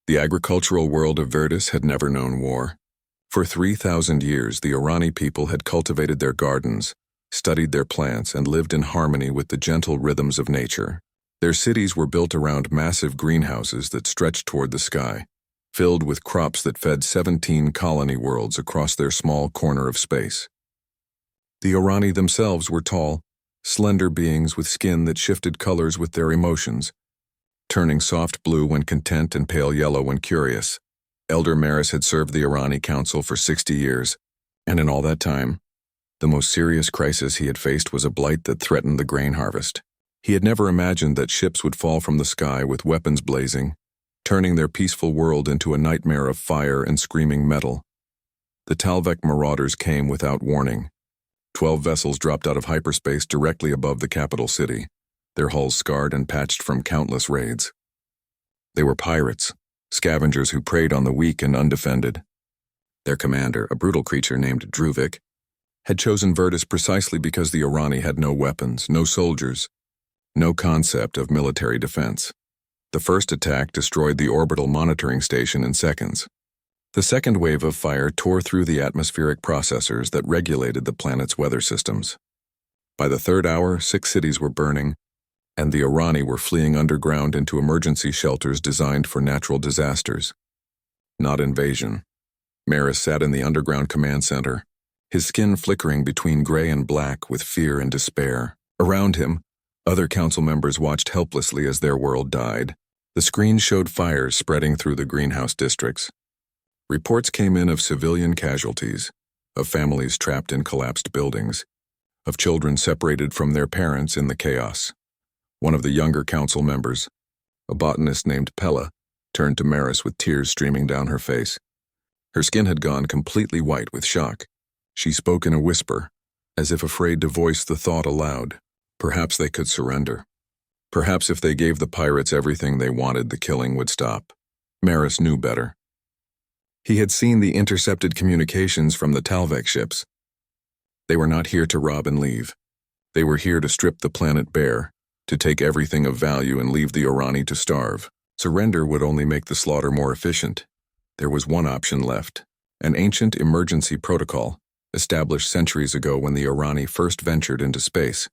The agricultural world of Verdus had never known war. For 3,000 years, the Orani people had cultivated their gardens, studied their plants, and lived in harmony with the gentle rhythms of nature. Their cities were built around massive greenhouses that stretched toward the sky, filled with crops that fed 17 colony worlds across their small corner of space. The Orani themselves were tall, slender beings with skin that shifted colors with their emotions, turning soft blue when content and pale yellow when curious. Elder Maris had served the Orani Council for 60 years, and in all that time, the most serious crisis he had faced was a blight that threatened the grain harvest. He had never imagined that ships would fall from the sky with weapons blazing, turning their peaceful world into a nightmare of fire and screaming metal. The Talvek marauders came without warning. 12 vessels dropped out of hyperspace directly above the capital city, their hulls scarred and patched from countless raids. They were pirates, scavengers who preyed on the weak and undefended. Their commander, a brutal creature named Druvik, had chosen Verdus precisely because the Orani had no weapons, no soldiers, no concept of military defense. The first attack destroyed the orbital monitoring station in seconds. The second wave of fire tore through the atmospheric processors that regulated the planet's weather systems. By the third hour, 6 cities were burning, and the Orani were fleeing underground into emergency shelters designed for natural disasters. Not invasion. Maris sat in the underground command center, his skin flickering between gray and black with fear and despair. Around him, other council members watched helplessly as their world died. The screen showed fires spreading through the greenhouse districts. Reports came in of civilian casualties, of families trapped in collapsed buildings, of children separated from their parents in the chaos. One of the younger council members, a botanist named Pella, turned to Maris with tears streaming down her face. Her skin had gone completely white with shock. She spoke in a whisper, as if afraid to voice the thought aloud. Perhaps they could surrender. Perhaps if they gave the pirates everything they wanted, the killing would stop. Maris knew better. He had seen the intercepted communications from the Talvek ships. They were not here to rob and leave. They were here to strip the planet bare, to take everything of value and leave the Orani to starve. Surrender would only make the slaughter more efficient. There was one option left, an ancient emergency protocol, established centuries ago when the Orani first ventured into space.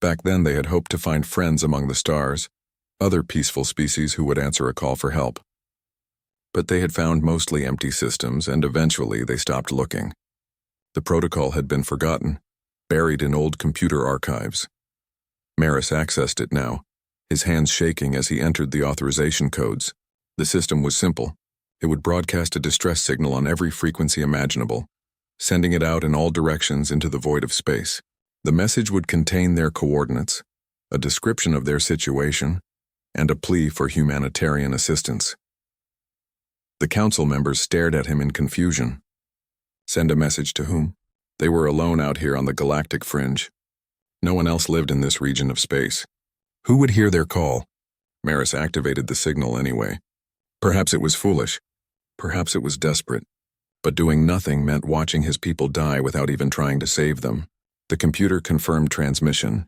Back then they had hoped to find friends among the stars, other peaceful species who would answer a call for help. But they had found mostly empty systems, and eventually they stopped looking. The protocol had been forgotten, buried in old computer archives. Maris accessed it now, his hands shaking as he entered the authorization codes. The system was simple. It would broadcast a distress signal on every frequency imaginable, sending it out in all directions into the void of space. The message would contain their coordinates, a description of their situation, and a plea for humanitarian assistance. The council members stared at him in confusion. Send a message to whom? They were alone out here on the galactic fringe. No one else lived in this region of space. Who would hear their call? Maris activated the signal anyway. Perhaps it was foolish. Perhaps it was desperate. But doing nothing meant watching his people die without even trying to save them. The computer confirmed transmission,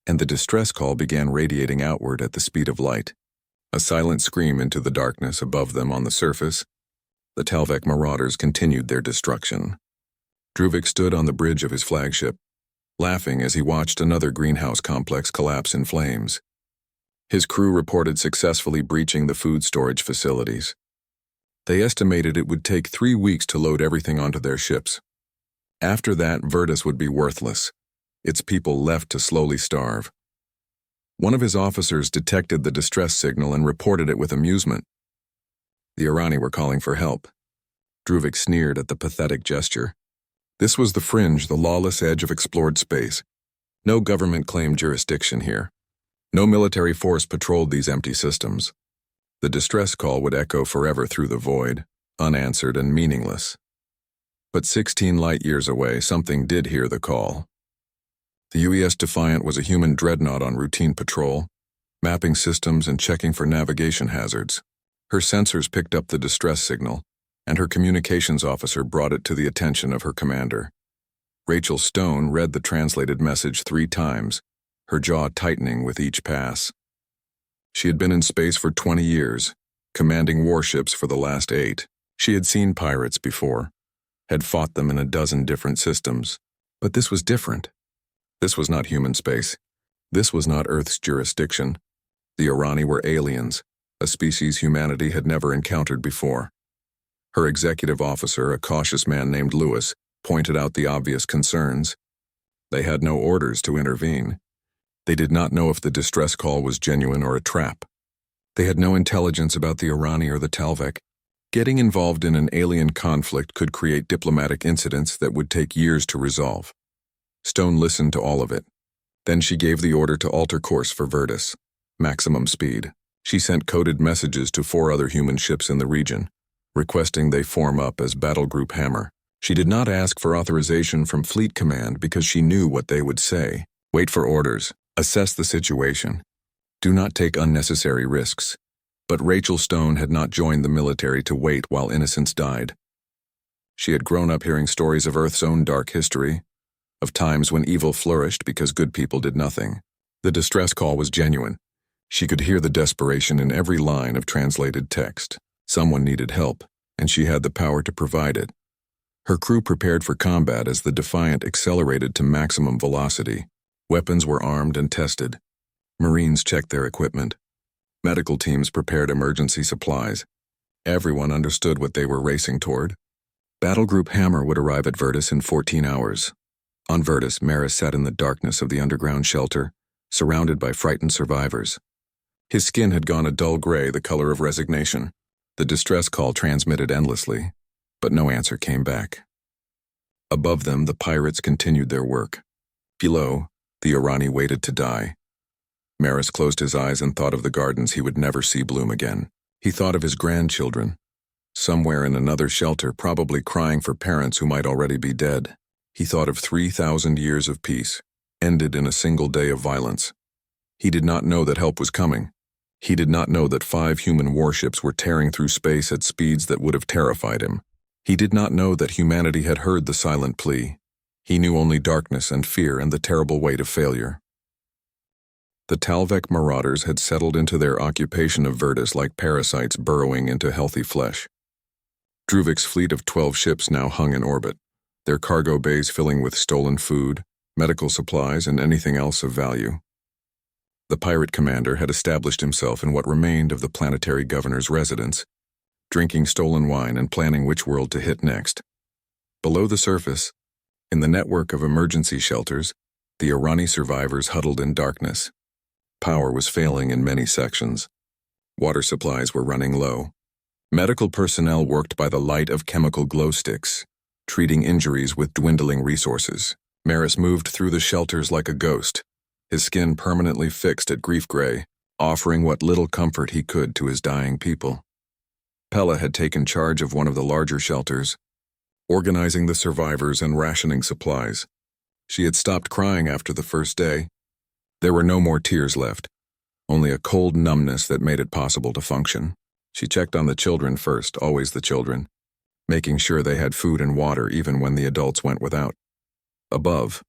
and the distress call began radiating outward at the speed of light. A silent scream into the darkness above them on the surface. The Talvek marauders continued their destruction. Druvik stood on the bridge of his flagship, laughing as he watched another greenhouse complex collapse in flames. His crew reported successfully breaching the food storage facilities. They estimated it would take 3 weeks to load everything onto their ships. After that, Verdus would be worthless, its people left to slowly starve. One of his officers detected the distress signal and reported it with amusement. The Orani were calling for help. Druvik sneered at the pathetic gesture. This was the fringe, the lawless edge of explored space. No government claimed jurisdiction here. No military force patrolled these empty systems. The distress call would echo forever through the void, unanswered and meaningless. But 16 light-years away, something did hear the call. The UES Defiant was a human dreadnought on routine patrol, mapping systems and checking for navigation hazards. Her sensors picked up the distress signal, and her communications officer brought it to the attention of her commander. Rachel Stone read the translated message 3 times, her jaw tightening with each pass. She had been in space for 20 years, commanding warships for the last 8. She had seen pirates before, had fought them in a dozen different systems. But this was different. This was not human space. This was not Earth's jurisdiction. The Orani were aliens, a species humanity had never encountered before. Her executive officer, a cautious man named Lewis, pointed out the obvious concerns. They had no orders to intervene. They did not know if the distress call was genuine or a trap. They had no intelligence about the Orani or the Talvek. Getting involved in an alien conflict could create diplomatic incidents that would take years to resolve. Stone listened to all of it. Then she gave the order to alter course for Virtus. Maximum speed. She sent coded messages to 4 other human ships in the region, requesting they form up as Battle Group Hammer. She did not ask for authorization from Fleet Command because she knew what they would say. Wait for orders. Assess the situation. Do not take unnecessary risks. But Rachel Stone had not joined the military to wait while innocents died. She had grown up hearing stories of Earth's own dark history, of times when evil flourished because good people did nothing. The distress call was genuine. She could hear the desperation in every line of translated text. Someone needed help, and she had the power to provide it. Her crew prepared for combat as the Defiant accelerated to maximum velocity. Weapons were armed and tested. Marines checked their equipment. Medical teams prepared emergency supplies. Everyone understood what they were racing toward. Battle Group Hammer would arrive at Virtus in 14 hours. On Virtus, Maris sat in the darkness of the underground shelter, surrounded by frightened survivors. His skin had gone a dull gray, the color of resignation. The distress call transmitted endlessly, but no answer came back. Above them, the pirates continued their work. Below, the Orani waited to die. Maris closed his eyes and thought of the gardens he would never see bloom again. He thought of his grandchildren, somewhere in another shelter, probably crying for parents who might already be dead. He thought of 3,000 years of peace, ended in a single day of violence. He did not know that help was coming. He did not know that 5 human warships were tearing through space at speeds that would have terrified him. He did not know that humanity had heard the silent plea. He knew only darkness and fear and the terrible weight of failure. The Talvek marauders had settled into their occupation of Virtus like parasites burrowing into healthy flesh. Druvik's fleet of 12 ships now hung in orbit, their cargo bays filling with stolen food, medical supplies, and anything else of value. The pirate commander had established himself in what remained of the planetary governor's residence, drinking stolen wine and planning which world to hit next. Below the surface, in the network of emergency shelters, the Orani survivors huddled in darkness. Power was failing in many sections. Water supplies were running low. Medical personnel worked by the light of chemical glow sticks, treating injuries with dwindling resources. Maris moved through the shelters like a ghost, his skin permanently fixed at grief gray, offering what little comfort he could to his dying people. Pella had taken charge of one of the larger shelters, organizing the survivors and rationing supplies. She had stopped crying after the first day. There were no more tears left, only a cold numbness that made it possible to function. She checked on the children first, always the children, making sure they had food and water even when the adults went without. Above,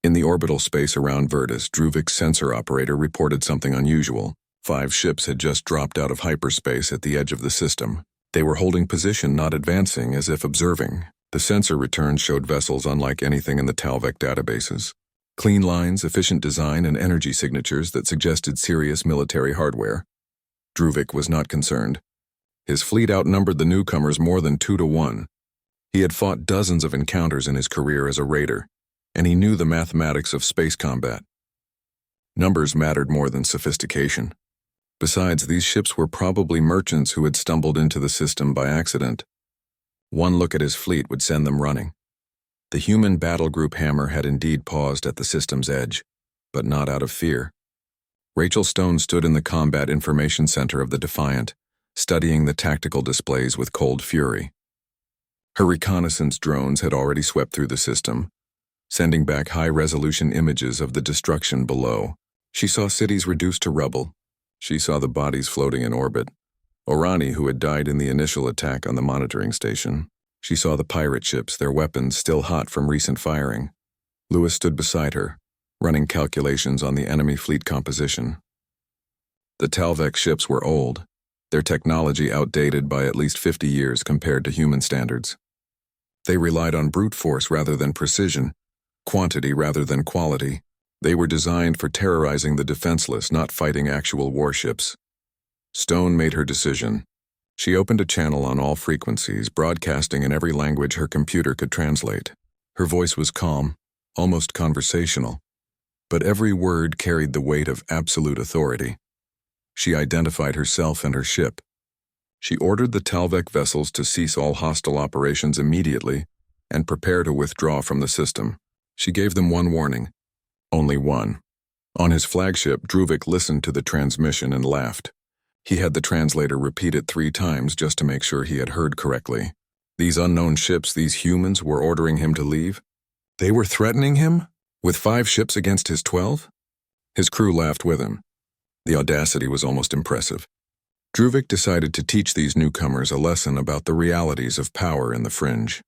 in the orbital space around Virtus, Druvik's sensor operator reported something unusual. 5 ships had just dropped out of hyperspace at the edge of the system. They were holding position, not advancing, as if observing. The sensor returns showed vessels unlike anything in the Talvek databases. Clean lines, efficient design, and energy signatures that suggested serious military hardware. Druvik was not concerned. His fleet outnumbered the newcomers more than 2 to 1. He had fought dozens of encounters in his career as a raider, and he knew the mathematics of space combat. Numbers mattered more than sophistication. Besides, these ships were probably merchants who had stumbled into the system by accident. One look at his fleet would send them running. The human battle group Hammer had indeed paused at the system's edge, but not out of fear. Rachel Stone stood in the Combat Information Center of the Defiant, studying the tactical displays with cold fury. Her reconnaissance drones had already swept through the system, sending back high-resolution images of the destruction below. She saw cities reduced to rubble. She saw the bodies floating in orbit. Orani, who had died in the initial attack on the monitoring station. She saw the pirate ships, their weapons still hot from recent firing. Lewis stood beside her, running calculations on the enemy fleet composition. The Talvek ships were old, their technology outdated by at least 50 years compared to human standards. They relied on brute force rather than precision, quantity rather than quality. They were designed for terrorizing the defenseless, not fighting actual warships. Stone made her decision. She opened a channel on all frequencies, broadcasting in every language her computer could translate. Her voice was calm, almost conversational, but every word carried the weight of absolute authority. She identified herself and her ship. She ordered the Talvek vessels to cease all hostile operations immediately and prepare to withdraw from the system. She gave them one warning. Only one. On his flagship, Druvik listened to the transmission and laughed. He had the translator repeat it 3 times just to make sure he had heard correctly. These unknown ships, these humans, were ordering him to leave? They were threatening him? With 5 ships against his 12? His crew laughed with him. The audacity was almost impressive. Druvik decided to teach these newcomers a lesson about the realities of power in the fringe.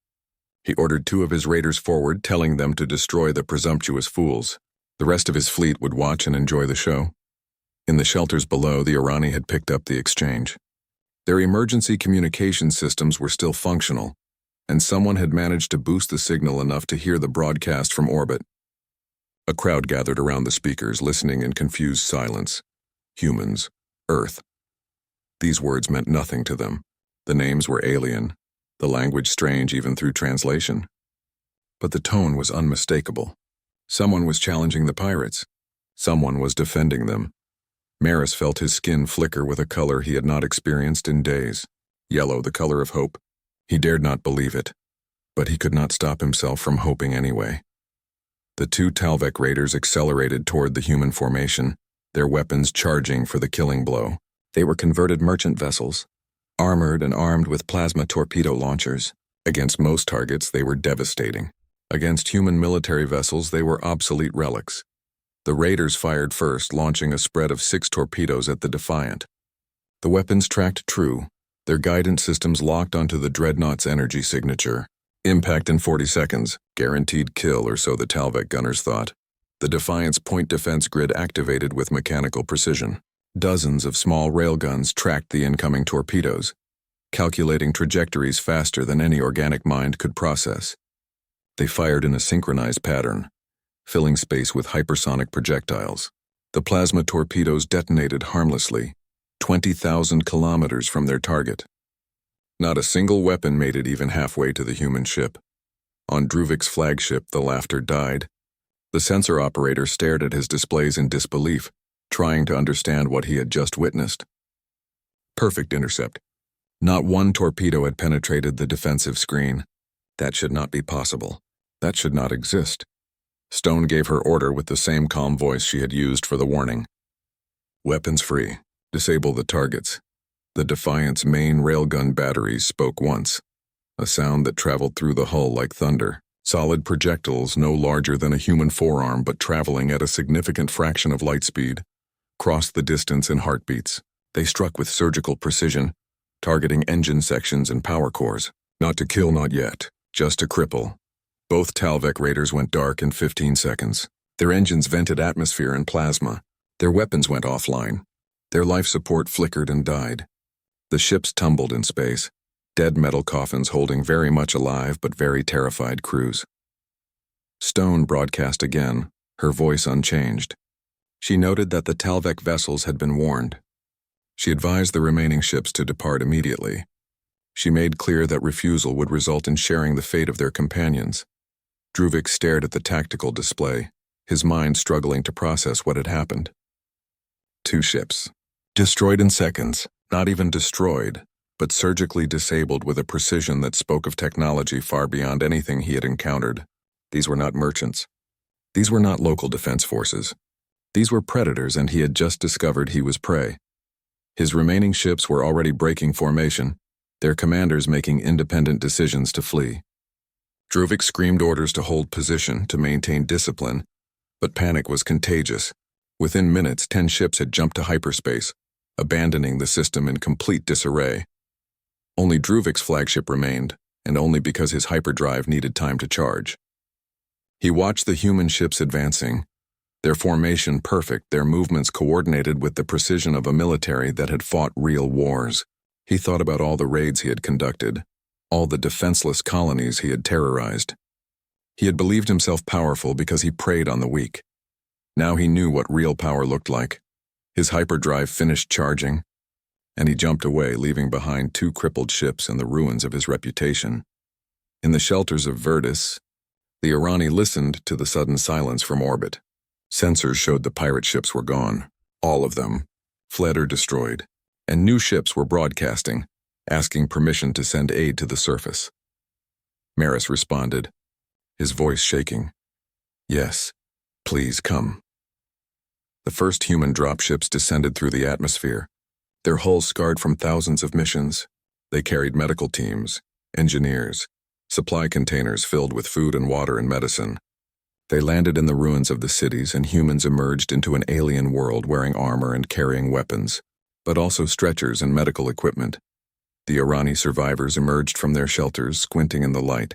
He ordered 2 of his raiders forward, telling them to destroy the presumptuous fools. The rest of his fleet would watch and enjoy the show. In the shelters below, the Irani had picked up the exchange. Their emergency communication systems were still functional, and someone had managed to boost the signal enough to hear the broadcast from orbit. A crowd gathered around the speakers, listening in confused silence. Humans, Earth. These words meant nothing to them. The names were alien, the language strange even through translation. But the tone was unmistakable. Someone was challenging the pirates. Someone was defending them. Maris felt his skin flicker with a color he had not experienced in days. Yellow, the color of hope. He dared not believe it, but he could not stop himself from hoping anyway. The 2 Talvek raiders accelerated toward the human formation, their weapons charging for the killing blow. They were converted merchant vessels, armored and armed with plasma torpedo launchers. Against most targets, they were devastating. Against human military vessels, they were obsolete relics. The raiders fired first, launching a spread of 6 torpedoes at the Defiant. The weapons tracked true, their guidance systems locked onto the Dreadnought's energy signature. Impact in 40 seconds, guaranteed kill, or so the Talvek gunners thought. The Defiant's point defense grid activated with mechanical precision. Dozens of small railguns tracked the incoming torpedoes, calculating trajectories faster than any organic mind could process. They fired in a synchronized pattern, filling space with hypersonic projectiles. The plasma torpedoes detonated harmlessly, 20,000 kilometers from their target. Not a single weapon made it even halfway to the human ship. On Druvik's flagship, the laughter died. The sensor operator stared at his displays in disbelief, trying to understand what he had just witnessed. Perfect intercept. Not one torpedo had penetrated the defensive screen. That should not be possible. That should not exist. Stone gave her order with the same calm voice she had used for the warning. Weapons free. Disable the targets. The Defiant's main railgun batteries spoke once, a sound that traveled through the hull like thunder. Solid projectiles no larger than a human forearm but traveling at a significant fraction of light speed, crossed the distance in heartbeats. They struck with surgical precision, targeting engine sections and power cores. Not to kill, not yet, just to cripple. Both Talvek raiders went dark in 15 seconds. Their engines vented atmosphere and plasma. Their weapons went offline. Their life support flickered and died. The ships tumbled in space, dead metal coffins holding very much alive but very terrified crews. Stone broadcast again, her voice unchanged. She noted that the Talvek vessels had been warned. She advised the remaining ships to depart immediately. She made clear that refusal would result in sharing the fate of their companions. Druvik stared at the tactical display, his mind struggling to process what had happened. 2 ships. Destroyed in seconds. Not even destroyed, but surgically disabled with a precision that spoke of technology far beyond anything he had encountered. These were not merchants. These were not local defense forces. These were predators, and he had just discovered he was prey. His remaining ships were already breaking formation, their commanders making independent decisions to flee. Druvik screamed orders to hold position, to maintain discipline, but panic was contagious. Within minutes, 10 ships had jumped to hyperspace, abandoning the system in complete disarray. Only Druvik's flagship remained, and only because his hyperdrive needed time to charge. He watched the human ships advancing, Their formation perfect, their movements coordinated with the precision of a military that had fought real wars. He thought about all the raids he had conducted, all the defenseless colonies he had terrorized. He had believed himself powerful because he preyed on the weak. Now he knew what real power looked like. His hyperdrive finished charging, and he jumped away, leaving behind 2 crippled ships and the ruins of his reputation. In the shelters of Verdus, the Irani listened to the sudden silence from orbit. Sensors showed the pirate ships were gone, all of them, fled or destroyed, and new ships were broadcasting, asking permission to send aid to the surface. Maris responded, his voice shaking. Yes, please come. The first human dropships descended through the atmosphere, their hulls scarred from thousands of missions. They carried medical teams, engineers, supply containers filled with food and water and medicine. They landed in the ruins of the cities, and humans emerged into an alien world wearing armor and carrying weapons, but also stretchers and medical equipment. The Irani survivors emerged from their shelters, squinting in the light,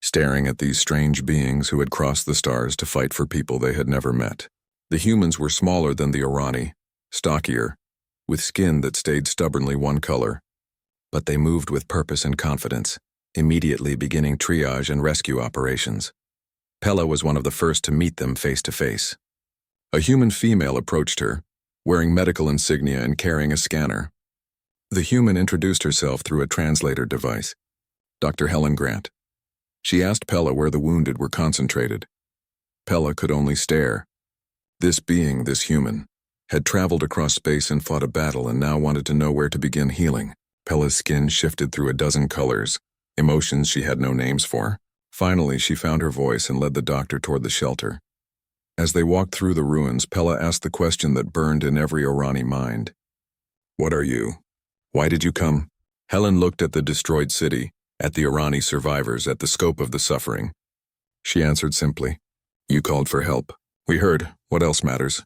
staring at these strange beings who had crossed the stars to fight for people they had never met. The humans were smaller than the Irani, stockier, with skin that stayed stubbornly one color. But they moved with purpose and confidence, immediately beginning triage and rescue operations. Pella was one of the first to meet them face to face. A human female approached her, wearing medical insignia and carrying a scanner. The human introduced herself through a translator device, Dr. Helen Grant. She asked Pella where the wounded were concentrated. Pella could only stare. This being, this human, had traveled across space and fought a battle and now wanted to know where to begin healing. Pella's skin shifted through a dozen colors, emotions she had no names for. Finally, she found her voice and led the doctor toward the shelter. As they walked through the ruins, Pella asked the question that burned in every Irani mind. What are you? Why did you come? Helen looked at the destroyed city, at the Irani survivors, at the scope of the suffering. She answered simply, You called for help. We heard. What else matters?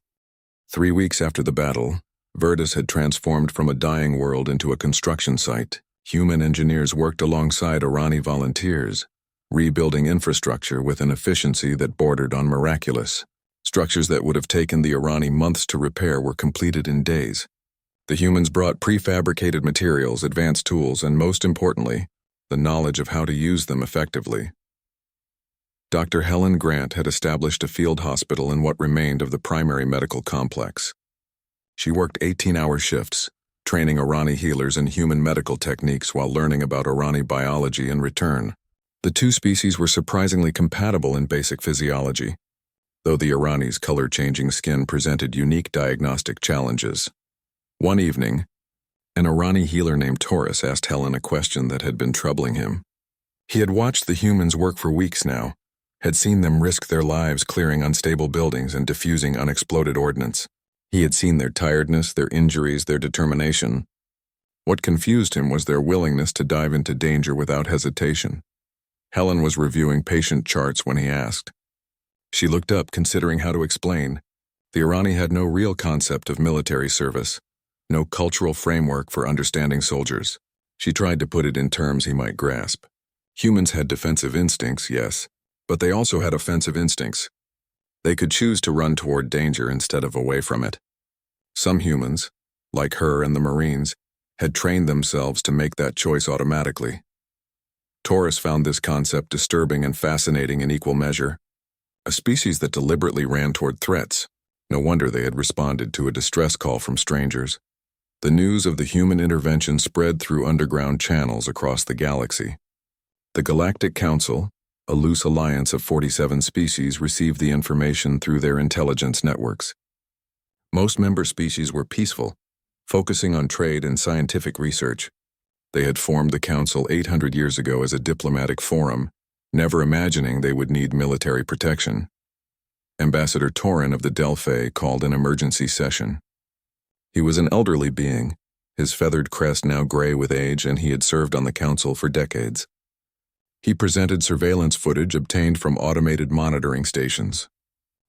3 weeks after the battle, Verdus had transformed from a dying world into a construction site. Human engineers worked alongside Irani volunteers, rebuilding infrastructure with an efficiency that bordered on miraculous. Structures that would have taken the Irani months to repair were completed in days. The humans brought prefabricated materials, advanced tools, and most importantly, the knowledge of how to use them effectively. Dr. Helen Grant had established a field hospital in what remained of the primary medical complex. She worked 18-hour shifts, training Irani healers in human medical techniques while learning about Irani biology in return. The 2 species were surprisingly compatible in basic physiology, though the Irani's color-changing skin presented unique diagnostic challenges. One evening, an Irani healer named Taurus asked Helen a question that had been troubling him. He had watched the humans work for weeks now, had seen them risk their lives clearing unstable buildings and defusing unexploded ordnance. He had seen their tiredness, their injuries, their determination. What confused him was their willingness to dive into danger without hesitation. Helen was reviewing patient charts when he asked. She looked up, considering how to explain. The Irani had no real concept of military service, no cultural framework for understanding soldiers. She tried to put it in terms he might grasp. Humans had defensive instincts, yes, but they also had offensive instincts. They could choose to run toward danger instead of away from it. Some humans, like her and the Marines, had trained themselves to make that choice automatically. Taurus found this concept disturbing and fascinating in equal measure. A species that deliberately ran toward threats. No wonder they had responded to a distress call from strangers. The news of the human intervention spread through underground channels across the galaxy. The Galactic Council, a loose alliance of 47 species, received the information through their intelligence networks. Most member species were peaceful, focusing on trade and scientific research. They had formed the Council 800 years ago as a diplomatic forum, never imagining they would need military protection. Ambassador Torin of the Delphi called an emergency session. He was an elderly being, his feathered crest now gray with age, and he had served on the Council for decades. He presented surveillance footage obtained from automated monitoring stations.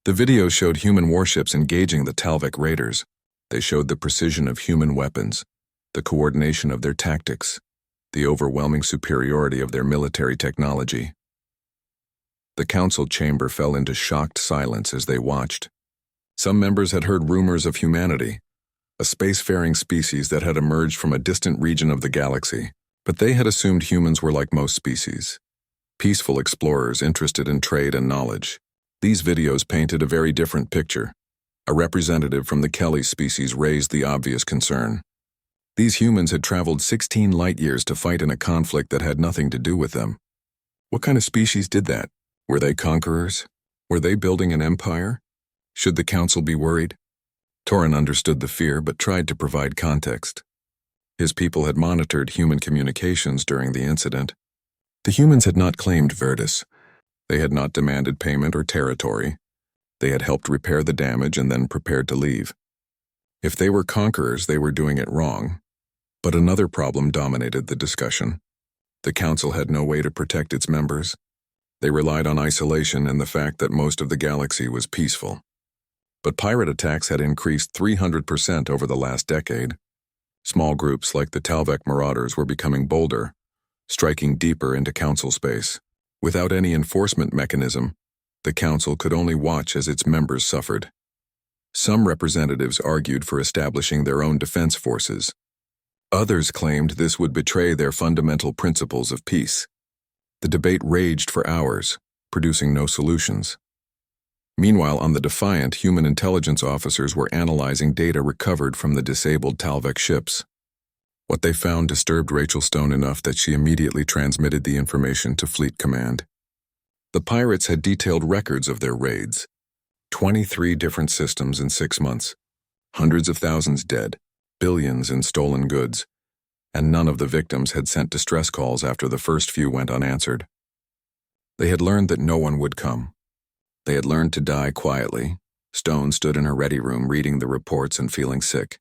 The video showed human warships engaging the Talvik raiders. They showed the precision of human weapons, the coordination of their tactics, the overwhelming superiority of their military technology. The council chamber fell into shocked silence as they watched. Some members had heard rumors of humanity, a spacefaring species that had emerged from a distant region of the galaxy, but they had assumed humans were like most species, peaceful explorers interested in trade and knowledge. These videos painted a very different picture. A representative from the Kelly species raised the obvious concern. These humans had traveled 16 light-years to fight in a conflict that had nothing to do with them. What kind of species did that? Were they conquerors? Were they building an empire? Should the council be worried? Torin understood the fear but tried to provide context. His people had monitored human communications during the incident. The humans had not claimed Verdus. They had not demanded payment or territory. They had helped repair the damage and then prepared to leave. If they were conquerors, they were doing it wrong. But another problem dominated the discussion. The council had no way to protect its members. They relied on isolation and the fact that most of the galaxy was peaceful. But pirate attacks had increased 300% over the last decade. Small groups like the Talvek Marauders were becoming bolder, striking deeper into council space. Without any enforcement mechanism, the council could only watch as its members suffered. Some representatives argued for establishing their own defense forces. Others claimed this would betray their fundamental principles of peace. The debate raged for hours, producing no solutions. Meanwhile, on the Defiant, human intelligence officers were analyzing data recovered from the disabled Talvek ships. What they found disturbed Rachel Stone enough that she immediately transmitted the information to Fleet Command. The pirates had detailed records of their raids. 23 different systems in 6 months. Hundreds of thousands dead, billions in stolen goods, and none of the victims had sent distress calls after the first few went unanswered. They had learned that no one would come. They had learned to die quietly. Stone stood in her ready room reading the reports and feeling sick.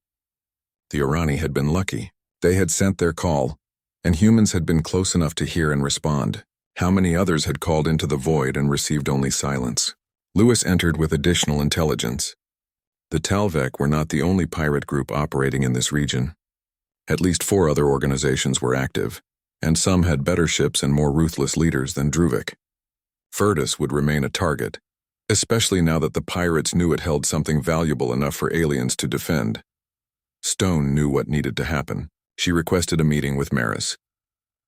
The Orani had been lucky. They had sent their call, and humans had been close enough to hear and respond. How many others had called into the void and received only silence? Lewis entered with additional intelligence. The Talvek were not the only pirate group operating in this region. At least 4 other organizations were active, and some had better ships and more ruthless leaders than Druvik. Verdus would remain a target, especially now that the pirates knew it held something valuable enough for aliens to defend. Stone knew what needed to happen. She requested a meeting with Maris.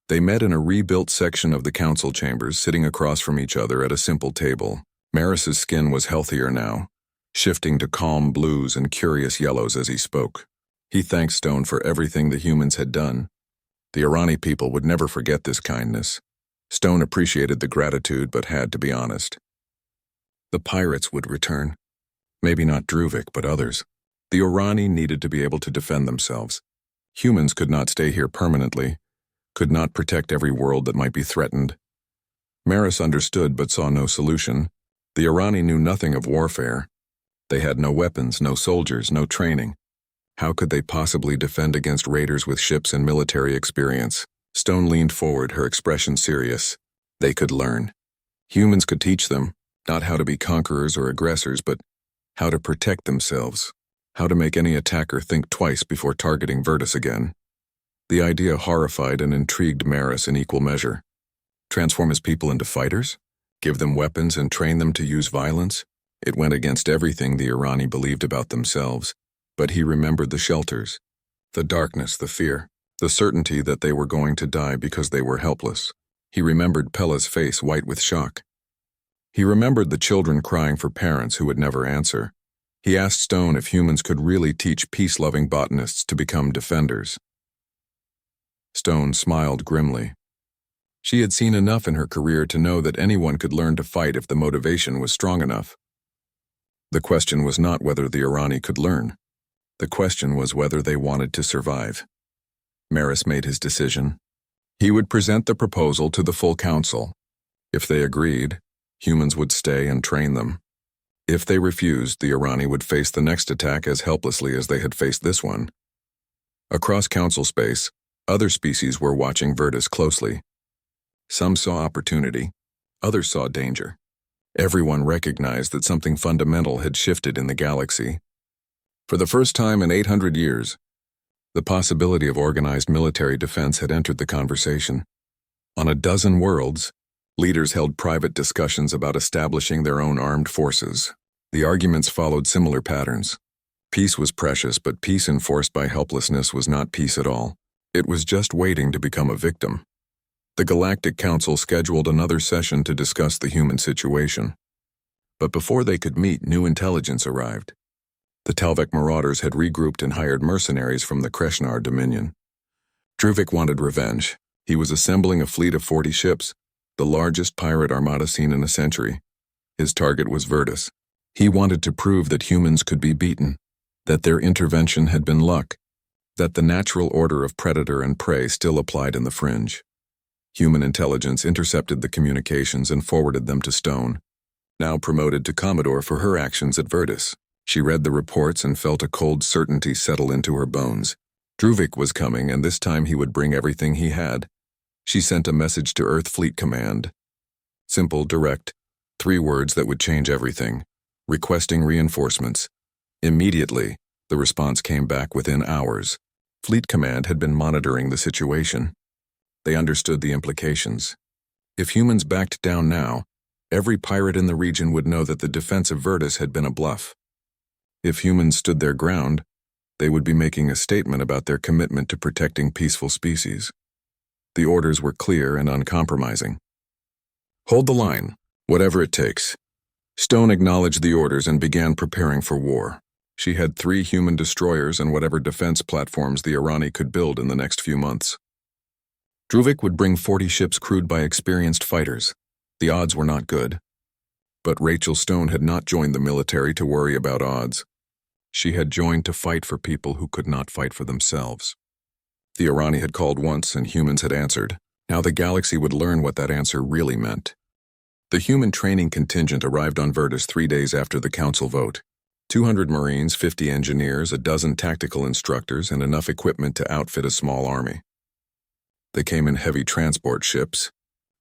They met in a rebuilt section of the council chambers, sitting across from each other at a simple table. Maris's skin was healthier now, shifting to calm blues and curious yellows as he spoke. He thanked Stone for everything the humans had done. The Orani people would never forget this kindness. Stone appreciated the gratitude but had to be honest. The pirates would return. Maybe not Druvik, but others. The Orani needed to be able to defend themselves. Humans could not stay here permanently, could not protect every world that might be threatened. Maris understood but saw no solution. The Orani knew nothing of warfare. They had no weapons, no soldiers, no training. How could they possibly defend against raiders with ships and military experience? Stone leaned forward, her expression serious. They could learn. Humans could teach them, not how to be conquerors or aggressors, but how to protect themselves, how to make any attacker think twice before targeting Verdus again. The idea horrified and intrigued Maris in equal measure. Transform his people into fighters? Give them weapons and train them to use violence? It went against everything the Orani believed about themselves, but he remembered the shelters, the darkness, the fear, the certainty that they were going to die because they were helpless. He remembered Pella's face white with shock. He remembered the children crying for parents who would never answer. He asked Stone if humans could really teach peace-loving botanists to become defenders. Stone smiled grimly. She had seen enough in her career to know that anyone could learn to fight if the motivation was strong enough. The question was not whether the Orani could learn. The question was whether they wanted to survive. Maris made his decision. He would present the proposal to the full council. If they agreed, humans would stay and train them. If they refused, the Orani would face the next attack as helplessly as they had faced this one. Across council space, other species were watching Verdus closely. Some saw opportunity, others saw danger. Everyone recognized that something fundamental had shifted in the galaxy. For the first time in 800 years, the possibility of organized military defense had entered the conversation. On a dozen worlds, leaders held private discussions about establishing their own armed forces. The arguments followed similar patterns. Peace was precious, but peace enforced by helplessness was not peace at all. It was just waiting to become a victim. The Galactic Council scheduled another session to discuss the human situation. But before they could meet, new intelligence arrived. The Talvek marauders had regrouped and hired mercenaries from the Kreshnar Dominion. Druvik wanted revenge. He was assembling a fleet of 40 ships, the largest pirate armada seen in a century. His target was Virtus. He wanted to prove that humans could be beaten, that their intervention had been luck, that the natural order of predator and prey still applied in the fringe. Human intelligence intercepted the communications and forwarded them to Stone, now promoted to Commodore for her actions at Virtus. She read the reports and felt a cold certainty settle into her bones. Druvik was coming, and this time he would bring everything he had. She sent a message to Earth Fleet Command. Simple, direct, 3 words that would change everything. Requesting reinforcements. Immediately, the response came back within hours. Fleet Command had been monitoring the situation. They understood the implications. If humans backed down now, every pirate in the region would know that the defense of Virtus had been a bluff. If humans stood their ground, they would be making a statement about their commitment to protecting peaceful species. The orders were clear and uncompromising. Hold the line, whatever it takes. Stone acknowledged the orders and began preparing for war. She had 3 human destroyers and whatever defense platforms the Irani could build in the next few months. Druvik would bring 40 ships crewed by experienced fighters. The odds were not good. But Rachel Stone had not joined the military to worry about odds. She had joined to fight for people who could not fight for themselves. The Irani had called once and humans had answered. Now the galaxy would learn what that answer really meant. The human training contingent arrived on Virtus 3 days after the council vote. 200 Marines, 50 engineers, a dozen tactical instructors, and enough equipment to outfit a small army. They came in heavy transport ships,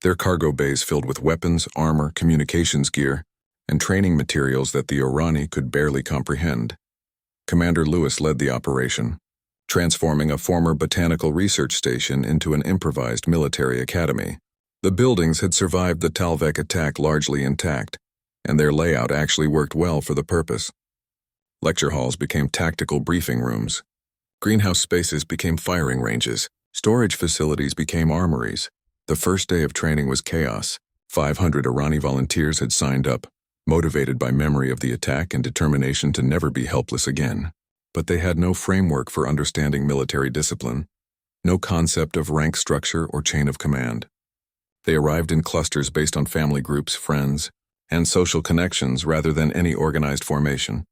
their cargo bays filled with weapons, armor, communications gear, and training materials that the Irani could barely comprehend. Commander Lewis led the operation, transforming a former botanical research station into an improvised military academy. The buildings had survived the Talvek attack largely intact, and their layout actually worked well for the purpose. Lecture halls became tactical briefing rooms. Greenhouse spaces became firing ranges. Storage facilities became armories. The first day of training was chaos. 500 Irani volunteers had signed up, motivated by memory of the attack and determination to never be helpless again. But they had no framework for understanding military discipline, no concept of rank structure or chain of command. They arrived in clusters based on family groups, friends, and social connections rather than any organized formation.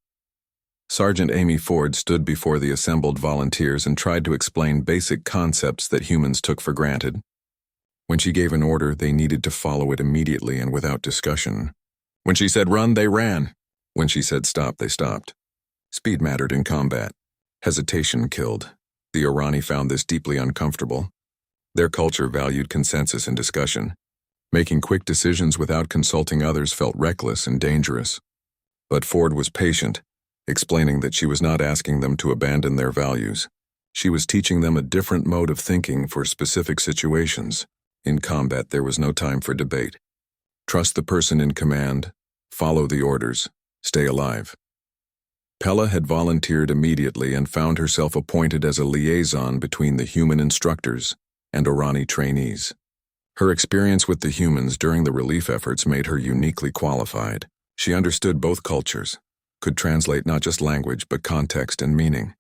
Sergeant Amy Ford stood before the assembled volunteers and tried to explain basic concepts that humans took for granted. When she gave an order, they needed to follow it immediately and without discussion. When she said run, they ran. When she said stop, they stopped. Speed mattered in combat. Hesitation killed. The Irani found this deeply uncomfortable. Their culture valued consensus and discussion. Making quick decisions without consulting others felt reckless and dangerous. But Ford was patient, explaining that she was not asking them to abandon their values. She was teaching them a different mode of thinking for specific situations. In combat, there was no time for debate. Trust the person in command, follow the orders, stay alive. Pella had volunteered immediately and found herself appointed as a liaison between the human instructors and Irani trainees. Her experience with the humans during the relief efforts made her uniquely qualified. She understood both cultures, could translate not just language but context and meaning.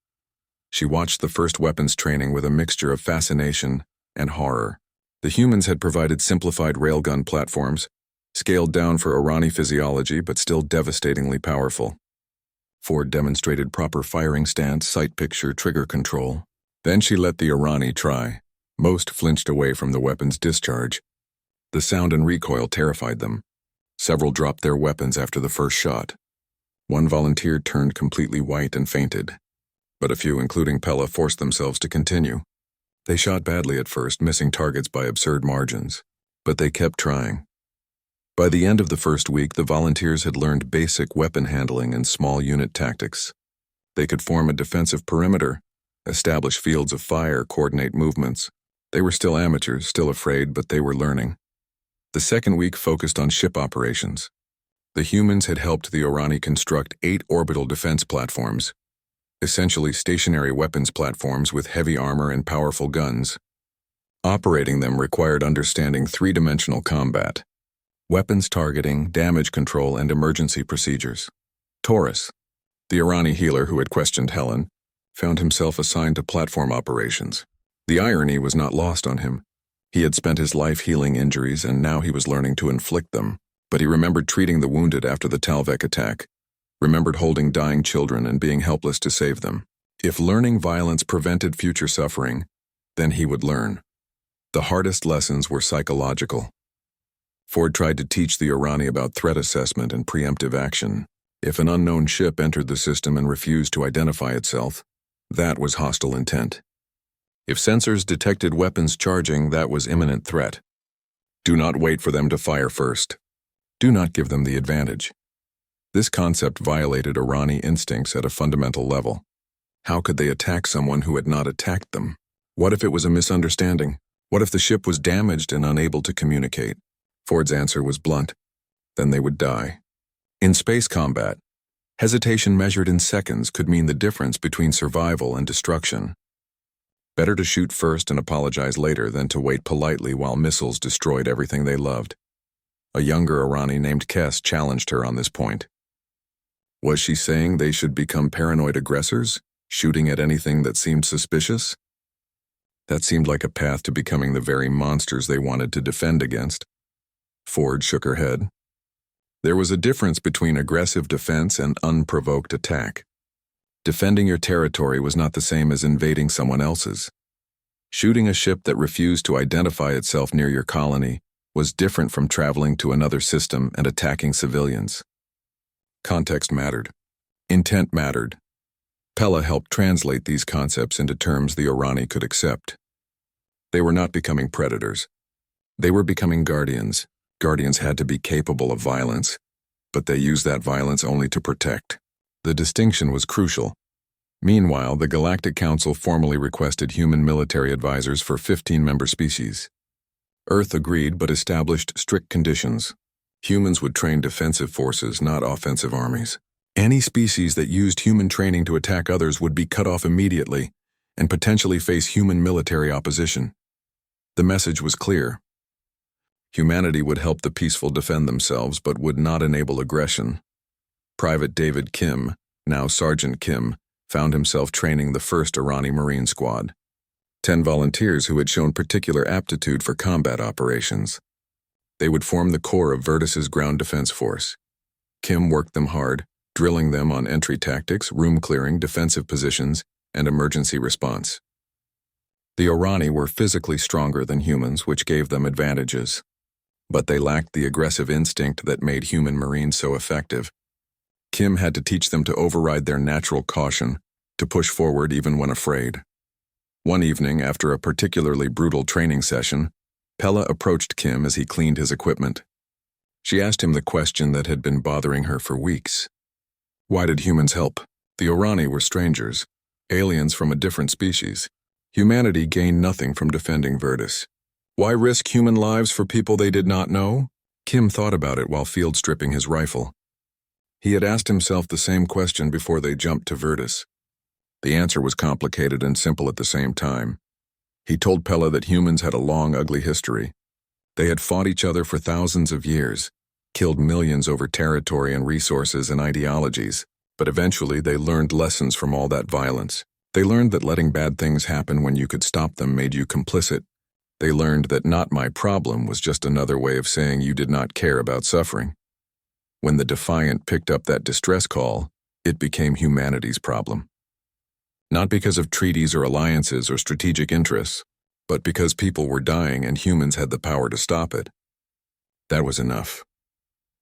She watched the first weapons training with a mixture of fascination and horror. The humans had provided simplified railgun platforms, scaled down for Irani physiology but still devastatingly powerful. Ford demonstrated proper firing stance, sight picture, trigger control. Then she let the Irani try. Most flinched away from the weapon's discharge. The sound and recoil terrified them. Several dropped their weapons after the first shot. One volunteer turned completely white and fainted. But a few, including Pella, forced themselves to continue. They shot badly at first, missing targets by absurd margins. But they kept trying. By the end of the first week, the volunteers had learned basic weapon handling and small unit tactics. They could form a defensive perimeter, establish fields of fire, coordinate movements. They were still amateurs, still afraid, but they were learning. The second week focused on ship operations. The humans had helped the Orani construct 8 orbital defense platforms, essentially stationary weapons platforms with heavy armor and powerful guns. Operating them required understanding three-dimensional combat, weapons targeting, damage control, and emergency procedures. Taurus, the Orani healer who had questioned Helen, found himself assigned to platform operations. The irony was not lost on him. He had spent his life healing injuries, and now he was learning to inflict them. But he remembered treating the wounded after the Talvek attack, remembered holding dying children and being helpless to save them. If learning violence prevented future suffering, then he would learn. The hardest lessons were psychological. Ford tried to teach the Orani about threat assessment and preemptive action. If an unknown ship entered the system and refused to identify itself, that was hostile intent. If sensors detected weapons charging, that was imminent threat. Do not wait for them to fire first. Do not give them the advantage. This concept violated Orani instincts at a fundamental level. How could they attack someone who had not attacked them? What if it was a misunderstanding? What if the ship was damaged and unable to communicate? Ford's answer was blunt. Then they would die. In space combat, hesitation measured in seconds could mean the difference between survival and destruction. Better to shoot first and apologize later than to wait politely while missiles destroyed everything they loved. A younger Orani named Kes challenged her on this point. Was she saying they should become paranoid aggressors, shooting at anything that seemed suspicious? That seemed like a path to becoming the very monsters they wanted to defend against. Ford shook her head. There was a difference between aggressive defense and unprovoked attack. Defending your territory was not the same as invading someone else's. Shooting a ship that refused to identify itself near your colony was different from traveling to another system and attacking civilians. Context mattered. Intent mattered. Pella helped translate these concepts into terms the Orani could accept. They were not becoming predators. They were becoming guardians. Guardians had to be capable of violence, but they used that violence only to protect. The distinction was crucial. Meanwhile, the Galactic Council formally requested human military advisors for 15 member species. Earth agreed but established strict conditions. Humans would train defensive forces, not offensive armies. Any species that used human training to attack others would be cut off immediately and potentially face human military opposition. The message was clear. Humanity would help the peaceful defend themselves but would not enable aggression. Private David Kim, now Sergeant Kim, found himself training the first Orani Marine Squad. 10 volunteers who had shown particular aptitude for combat operations. They would form the core of Virtus's ground defense force. Kim worked them hard, drilling them on entry tactics, room clearing, defensive positions, and emergency response. The Orani were physically stronger than humans, which gave them advantages. But they lacked the aggressive instinct that made human Marines so effective. Kim had to teach them to override their natural caution, to push forward even when afraid. One evening, after a particularly brutal training session, Pella approached Kim as he cleaned his equipment. She asked him the question that had been bothering her for weeks. Why did humans help? The Orani were strangers, aliens from a different species. Humanity gained nothing from defending Virtus. Why risk human lives for people they did not know? Kim thought about it while field stripping his rifle. He had asked himself the same question before they jumped to Virtus. The answer was complicated and simple at the same time. He told Pella that humans had a long, ugly history. They had fought each other for thousands of years, killed millions over territory and resources and ideologies, but eventually they learned lessons from all that violence. They learned that letting bad things happen when you could stop them made you complicit. They learned that not my problem was just another way of saying you did not care about suffering. When the Defiant picked up that distress call, it became humanity's problem. Not because of treaties or alliances or strategic interests, but because people were dying and humans had the power to stop it. That was enough.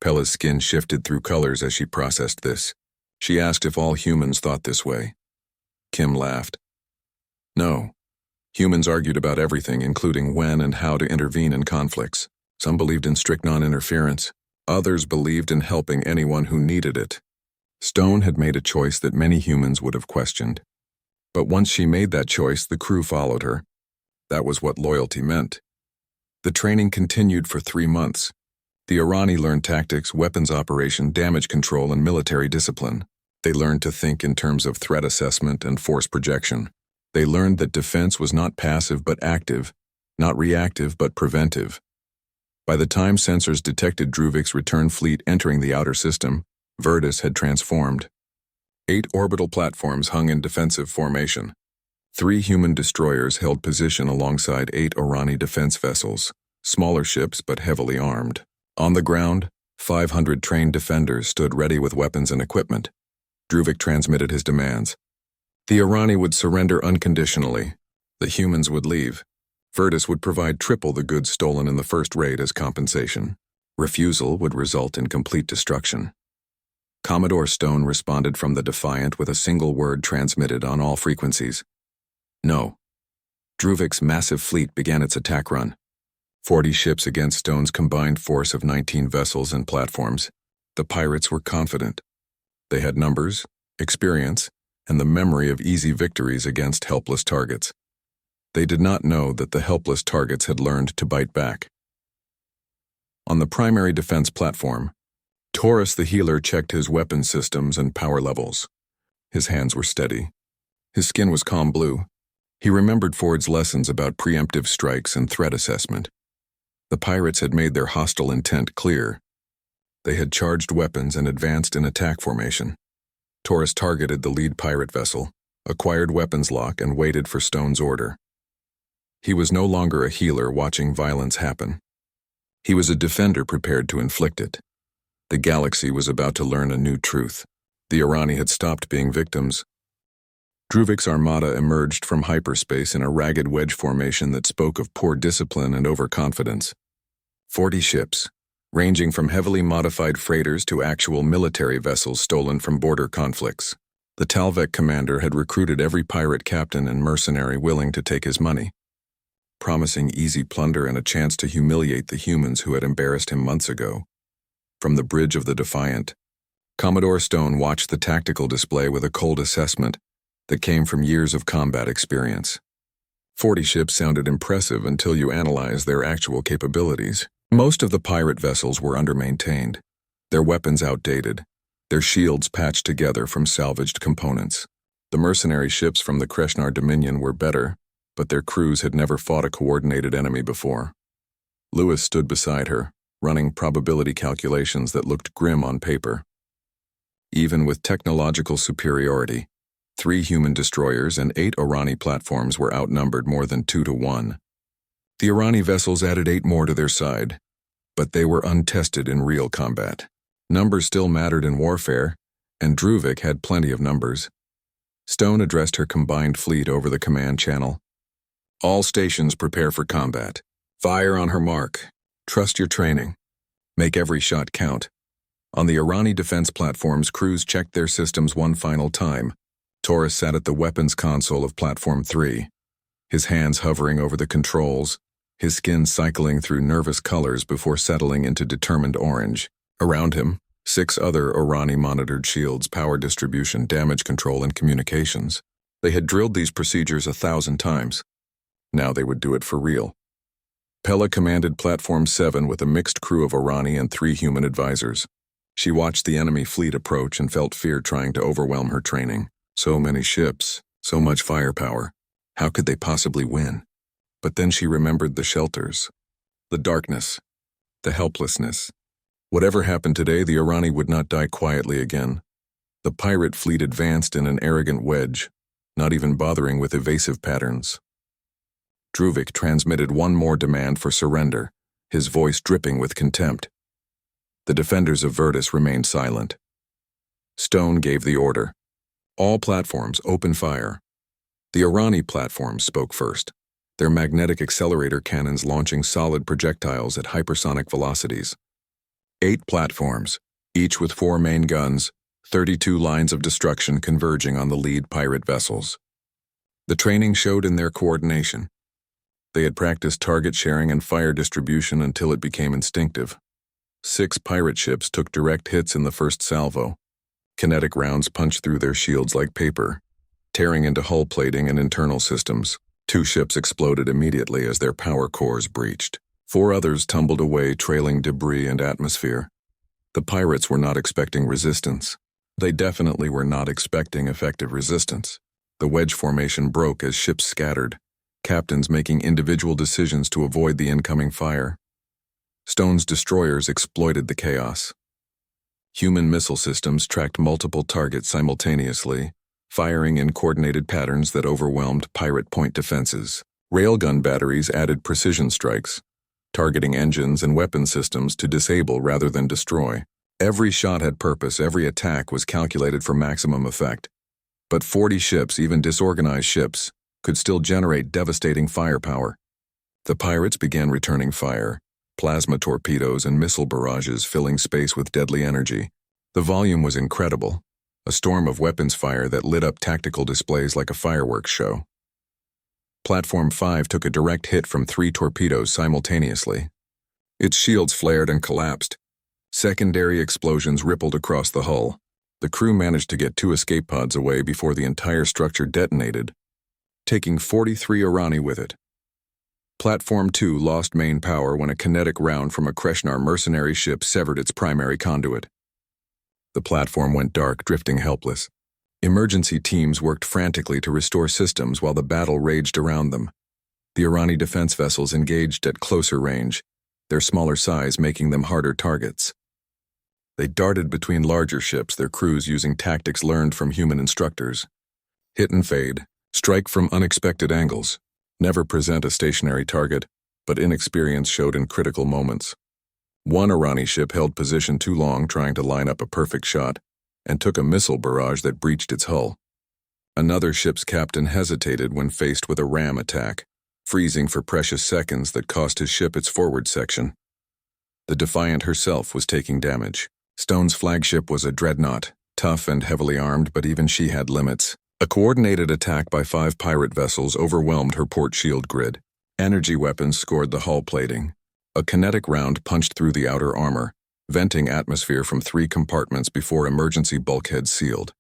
Pella's skin shifted through colors as she processed this. She asked if all humans thought this way. Kim laughed. No. Humans argued about everything, including when and how to intervene in conflicts. Some believed in strict non-interference. Others believed in helping anyone who needed it. Stone had made a choice that many humans would have questioned. But once she made that choice, the crew followed her. That was what loyalty meant. The training continued for 3 months. The Irani learned tactics, weapons operation, damage control, and military discipline. They learned to think in terms of threat assessment and force projection. They learned that defense was not passive but active, not reactive but preventive. By the time sensors detected Druvik's return fleet entering the outer system, Virtus had transformed. 8 orbital platforms hung in defensive formation. 3 human destroyers held position alongside 8 Irani defense vessels, smaller ships but heavily armed. On the ground, 500 trained defenders stood ready with weapons and equipment. Druvik transmitted his demands. The Irani would surrender unconditionally. The humans would leave. Virtus would provide triple the goods stolen in the first raid as compensation. Refusal would result in complete destruction. Commodore Stone responded from the Defiant with a single word transmitted on all frequencies. No. Druvik's massive fleet began its attack run. 40 ships against Stone's combined force of 19 vessels and platforms. The pirates were confident. They had numbers, experience, and the memory of easy victories against helpless targets. They did not know that the helpless targets had learned to bite back. On the primary defense platform, Taurus the healer checked his weapon systems and power levels. His hands were steady. His skin was calm blue. He remembered Ford's lessons about preemptive strikes and threat assessment. The pirates had made their hostile intent clear. They had charged weapons and advanced in attack formation. Taurus targeted the lead pirate vessel, acquired weapons lock, and waited for Stone's order. He was no longer a healer watching violence happen. He was a defender prepared to inflict it. The galaxy was about to learn a new truth. The Irani had stopped being victims. Druvik's armada emerged from hyperspace in a ragged wedge formation that spoke of poor discipline and overconfidence. 40 ships, ranging from heavily modified freighters to actual military vessels stolen from border conflicts. The Talvek commander had recruited every pirate captain and mercenary willing to take his money, promising easy plunder and a chance to humiliate the humans who had embarrassed him months ago. From the bridge of the Defiant, Commodore Stone watched the tactical display with a cold assessment that came from years of combat experience. 40 ships sounded impressive until you analyzed their actual capabilities. Most of the pirate vessels were undermaintained, their weapons outdated, their shields patched together from salvaged components. The mercenary ships from the Kreshnar Dominion were better, but their crews had never fought a coordinated enemy before. Lewis stood beside her, running probability calculations that looked grim on paper. Even with technological superiority, 3 human destroyers and 8 Irani platforms were outnumbered more than 2 to 1. The Irani vessels added 8 more to their side, but they were untested in real combat. Numbers still mattered in warfare, and Druvik had plenty of numbers. Stone addressed her combined fleet over the command channel. All stations prepare for combat. Fire on her mark. Trust your training. Make every shot count. On the Irani defense platforms, crews checked their systems one final time. Taurus sat at the weapons console of Platform 3, his hands hovering over the controls, his skin cycling through nervous colors before settling into determined orange. Around him, 6 other Irani monitored shields, power distribution, damage control, and communications. They had drilled these procedures 1,000 times. Now they would do it for real. Pella commanded Platform 7 with a mixed crew of Irani and 3 human advisors. She watched the enemy fleet approach and felt fear trying to overwhelm her training. So many ships, so much firepower. How could they possibly win? But then she remembered the shelters, the darkness, the helplessness. Whatever happened today, the Irani would not die quietly again. The pirate fleet advanced in an arrogant wedge, not even bothering with evasive patterns. Druvik transmitted one more demand for surrender, his voice dripping with contempt. The defenders of Virtus remained silent. Stone gave the order. All platforms open fire. The Irani platforms spoke first, their magnetic accelerator cannons launching solid projectiles at hypersonic velocities. 8 platforms, each with 4 main guns, 32 lines of destruction converging on the lead pirate vessels. The training showed in their coordination. They had practiced target sharing and fire distribution until it became instinctive. 6 pirate ships took direct hits in the first salvo. Kinetic rounds punched through their shields like paper, tearing into hull plating and internal systems. 2 ships exploded immediately as their power cores breached. 4 others tumbled away, trailing debris and atmosphere. The pirates were not expecting resistance. They definitely were not expecting effective resistance. The wedge formation broke as ships scattered, captains making individual decisions to avoid the incoming fire. Stone's destroyers exploited the chaos. Human missile systems tracked multiple targets simultaneously, firing in coordinated patterns that overwhelmed pirate point defenses. Railgun batteries added precision strikes, targeting engines and weapon systems to disable rather than destroy. Every shot had purpose, every attack was calculated for maximum effect. But 40 ships, even disorganized ships, could still generate devastating firepower. The pirates began returning fire, plasma torpedoes and missile barrages filling space with deadly energy. The volume was incredible, a storm of weapons fire that lit up tactical displays like a fireworks show. Platform 5 took a direct hit from 3 torpedoes simultaneously. Its shields flared and collapsed. Secondary explosions rippled across the hull. The crew managed to get 2 escape pods away before the entire structure detonated, taking 43 Irani with it. Platform 2 lost main power when a kinetic round from a Kreshnar mercenary ship severed its primary conduit. The platform went dark, drifting helpless. Emergency teams worked frantically to restore systems while the battle raged around them. The Irani defense vessels engaged at closer range, their smaller size making them harder targets. They darted between larger ships, their crews using tactics learned from human instructors. Hit and fade, strike from unexpected angles, never present a stationary target, but inexperience showed in critical moments. One Irani ship held position too long trying to line up a perfect shot, and took a missile barrage that breached its hull. Another ship's captain hesitated when faced with a ram attack, freezing for precious seconds that cost his ship its forward section. The Defiant herself was taking damage. Stone's flagship was a dreadnought, tough and heavily armed, but even she had limits. A coordinated attack by 5 pirate vessels overwhelmed her port shield grid. Energy weapons scored the hull plating. A kinetic round punched through the outer armor, venting atmosphere from 3 compartments before emergency bulkheads sealed.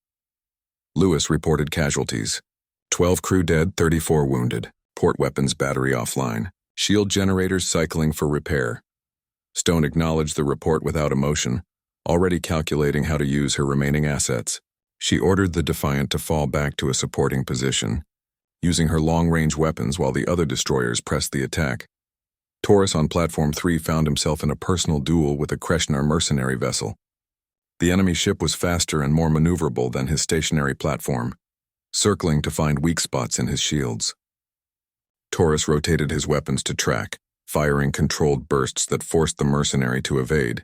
Lewis reported casualties. 12 crew dead, 34 wounded. Port weapons battery offline. Shield generators cycling for repair. Stone acknowledged the report without emotion, already calculating how to use her remaining assets. She ordered the Defiant to fall back to a supporting position, using her long-range weapons while the other destroyers pressed the attack. Taurus on Platform 3 found himself in a personal duel with a Kreshnar mercenary vessel. The enemy ship was faster and more maneuverable than his stationary platform, circling to find weak spots in his shields. Taurus rotated his weapons to track, firing controlled bursts that forced the mercenary to evade.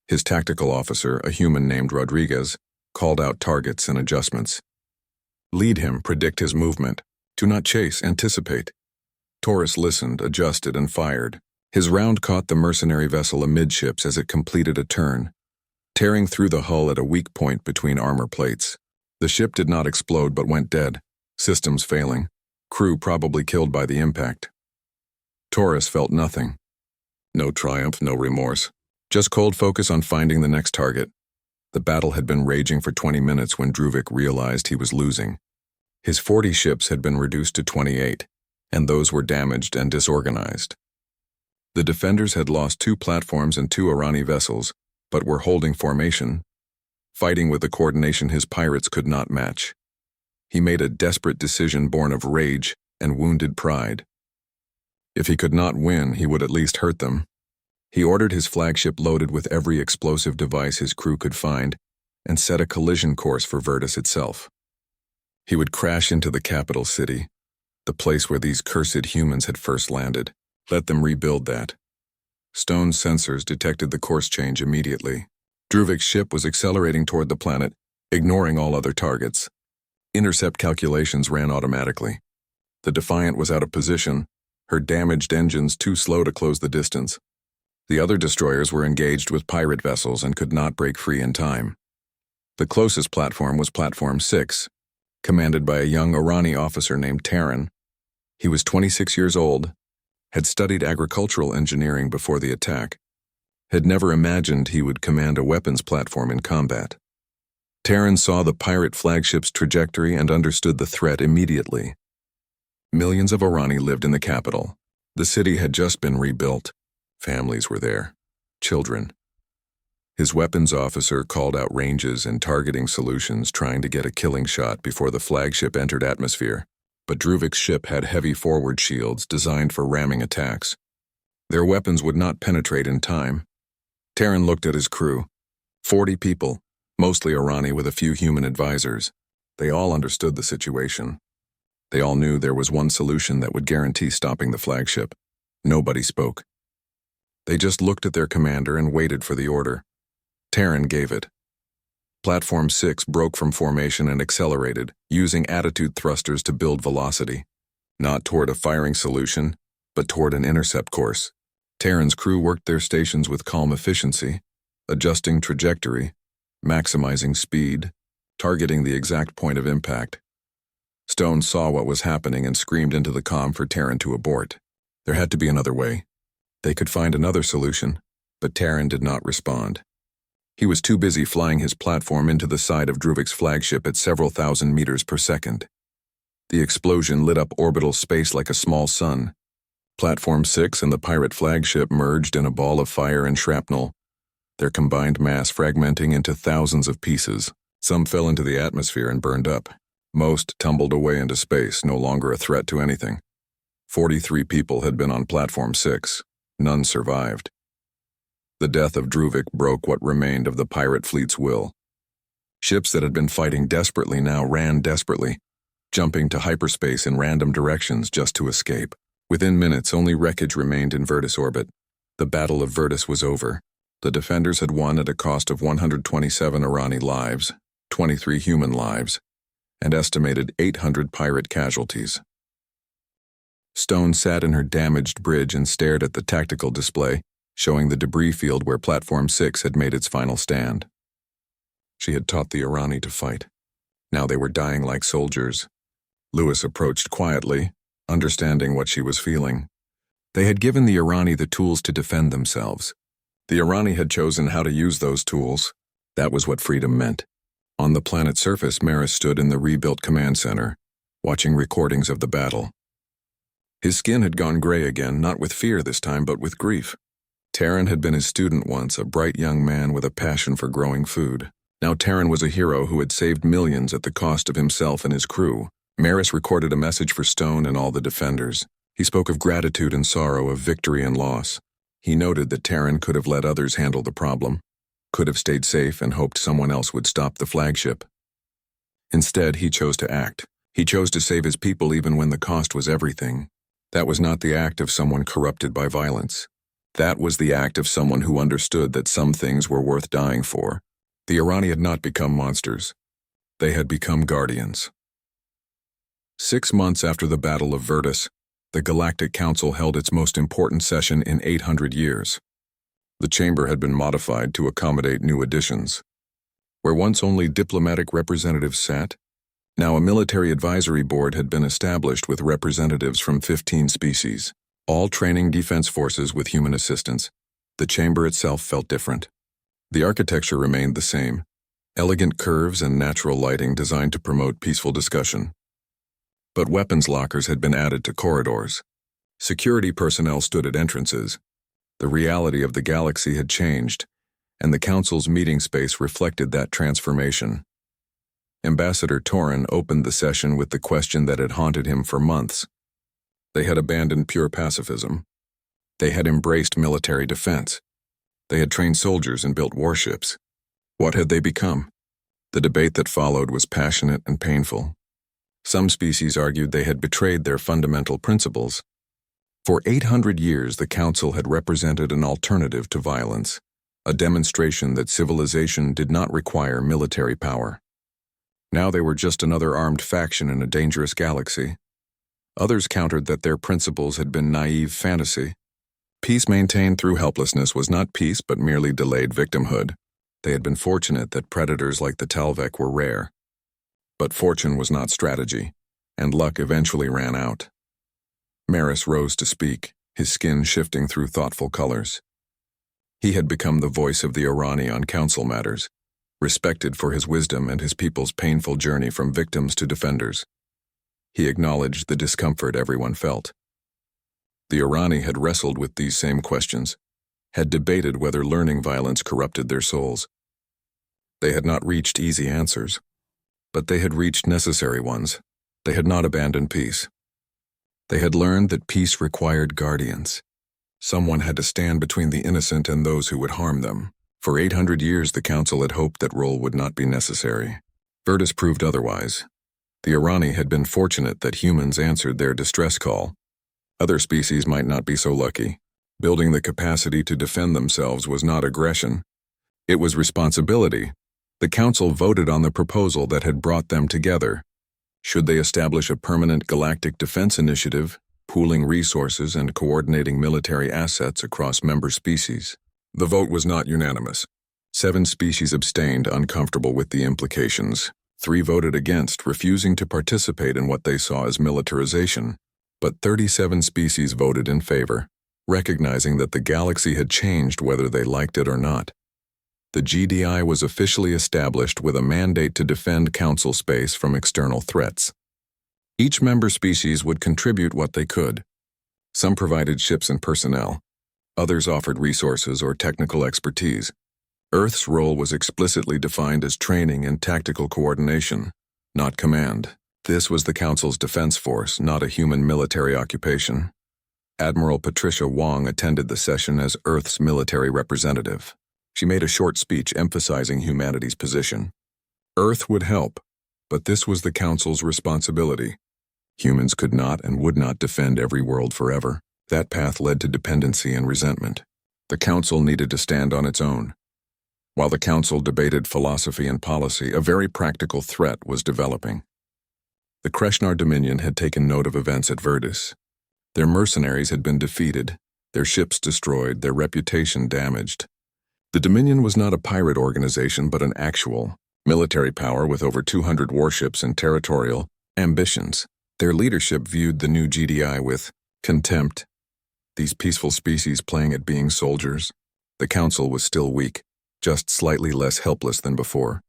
His tactical officer, a human named Rodriguez, called out targets and adjustments. Lead him, predict his movement. Do not chase, anticipate. Taurus listened, adjusted, and fired. His round caught the mercenary vessel amidships as it completed a turn, tearing through the hull at a weak point between armor plates. The ship did not explode but went dead, systems failing, crew probably killed by the impact. Taurus felt nothing. No triumph, no remorse. Just cold focus on finding the next target. The battle had been raging for 20 minutes when Druvik realized he was losing. His 40 ships had been reduced to 28, and those were damaged and disorganized. The defenders had lost 2 platforms and 2 Irani vessels, but were holding formation, fighting with a coordination his pirates could not match. He made a desperate decision born of rage and wounded pride. If he could not win, he would at least hurt them. He ordered his flagship loaded with every explosive device his crew could find and set a collision course for Virtus itself. He would crash into the capital city, the place where these cursed humans had first landed. Let them rebuild that. Stone's sensors detected the course change immediately. Druvik's ship was accelerating toward the planet, ignoring all other targets. Intercept calculations ran automatically. The Defiant was out of position, her damaged engines too slow to close the distance. The other destroyers were engaged with pirate vessels and could not break free in time. The closest platform was Platform 6, commanded by a young Irani officer named Terran. He was 26 years old, had studied agricultural engineering before the attack, had never imagined he would command a weapons platform in combat. Terran saw the pirate flagship's trajectory and understood the threat immediately. Millions of Irani lived in the capital. The city had just been rebuilt. Families were there. Children. His weapons officer called out ranges and targeting solutions, trying to get a killing shot before the flagship entered atmosphere. But Druvik's ship had heavy forward shields designed for ramming attacks. Their weapons would not penetrate in time. Terran looked at his crew. 40 people, mostly Irani with a few human advisors. They all understood the situation. They all knew there was one solution that would guarantee stopping the flagship. Nobody spoke. They just looked at their commander and waited for the order. Terran gave it. Platform 6 broke from formation and accelerated, using attitude thrusters to build velocity. Not toward a firing solution, but toward an intercept course. Terran's crew worked their stations with calm efficiency, adjusting trajectory, maximizing speed, targeting the exact point of impact. Stone saw what was happening and screamed into the comm for Terran to abort. There had to be another way. They could find another solution, but Terran did not respond. He was too busy flying his platform into the side of Druvik's flagship at several thousand meters per second. The explosion lit up orbital space like a small sun. Platform 6 and the pirate flagship merged in a ball of fire and shrapnel, their combined mass fragmenting into thousands of pieces. Some fell into the atmosphere and burned up. Most tumbled away into space, no longer a threat to anything. 43 people had been on Platform 6. None survived. The death of Druvik broke what remained of the pirate fleet's will. Ships that had been fighting desperately now ran desperately, jumping to hyperspace in random directions just to escape. Within minutes, only wreckage remained in Virtus orbit. The Battle of Virtus was over. The defenders had won at a cost of 127 Irani lives, 23 human lives, and estimated 800 pirate casualties. Stone sat in her damaged bridge and stared at the tactical display, showing the debris field where Platform 6 had made its final stand. She had taught the Irani to fight. Now they were dying like soldiers. Lewis approached quietly, understanding what she was feeling. They had given the Irani the tools to defend themselves. The Irani had chosen how to use those tools. That was what freedom meant. On the planet's surface, Maris stood in the rebuilt command center, watching recordings of the battle. His skin had gone gray again, not with fear this time, but with grief. Terran had been his student once, a bright young man with a passion for growing food. Now Terran was a hero who had saved millions at the cost of himself and his crew. Maris recorded a message for Stone and all the defenders. He spoke of gratitude and sorrow, of victory and loss. He noted that Terran could have let others handle the problem, could have stayed safe and hoped someone else would stop the flagship. Instead, he chose to act. He chose to save his people even when the cost was everything. That was not the act of someone corrupted by violence. That was the act of someone who understood that some things were worth dying for. The Irani had not become monsters. They had become guardians. 6 months after the Battle of Virtus, the Galactic Council held its most important session in 800 years. The chamber had been modified to accommodate new additions. Where once only diplomatic representatives sat, now a military advisory board had been established with representatives from 15 species, all training defense forces with human assistance. The chamber itself felt different. The architecture remained the same, elegant curves and natural lighting designed to promote peaceful discussion. But weapons lockers had been added to corridors. Security personnel stood at entrances. The reality of the galaxy had changed, and the Council's meeting space reflected that transformation. Ambassador Torin opened the session with the question that had haunted him for months. They had abandoned pure pacifism. They had embraced military defense. They had trained soldiers and built warships. What had they become? The debate that followed was passionate and painful. Some species argued they had betrayed their fundamental principles. For 800 years, the Council had represented an alternative to violence, a demonstration that civilization did not require military power. Now they were just another armed faction in a dangerous galaxy. Others countered that their principles had been naive fantasy. Peace maintained through helplessness was not peace but merely delayed victimhood. They had been fortunate that predators like the Talvek were rare. But fortune was not strategy, and luck eventually ran out. Maris rose to speak, his skin shifting through thoughtful colors. He had become the voice of the Irani on council matters, respected for his wisdom and his people's painful journey from victims to defenders. He acknowledged the discomfort everyone felt. The Irani had wrestled with these same questions, had debated whether learning violence corrupted their souls. They had not reached easy answers, but they had reached necessary ones. They had not abandoned peace. They had learned that peace required guardians. Someone had to stand between the innocent and those who would harm them. For 800 years, the Council had hoped that role would not be necessary. Virtus proved otherwise. The Irani had been fortunate that humans answered their distress call. Other species might not be so lucky. Building the capacity to defend themselves was not aggression. It was responsibility. The Council voted on the proposal that had brought them together. Should they establish a permanent galactic defense initiative, pooling resources and coordinating military assets across member species? The vote was not unanimous. 7 species abstained, uncomfortable with the implications. 3 voted against, refusing to participate in what they saw as militarization. But 37 species voted in favor, recognizing that the galaxy had changed whether they liked it or not. The GDI was officially established with a mandate to defend Council space from external threats. Each member species would contribute what they could. Some provided ships and personnel. Others offered resources or technical expertise. Earth's role was explicitly defined as training and tactical coordination, not command. This was the Council's defense force, not a human military occupation. Admiral Patricia Wong attended the session as Earth's military representative. She made a short speech emphasizing humanity's position. Earth would help, but this was the Council's responsibility. Humans could not and would not defend every world forever. That path led to dependency and resentment. The Council needed to stand on its own. While the Council debated philosophy and policy, a very practical threat was developing. The Kreshnar Dominion had taken note of events at Virtus. Their mercenaries had been defeated, their ships destroyed, their reputation damaged. The Dominion was not a pirate organization but an actual military power with over 200 warships and territorial ambitions. Their leadership viewed the new GDI with contempt. These peaceful species playing at being soldiers. The Council was still weak, just slightly less helpless than before.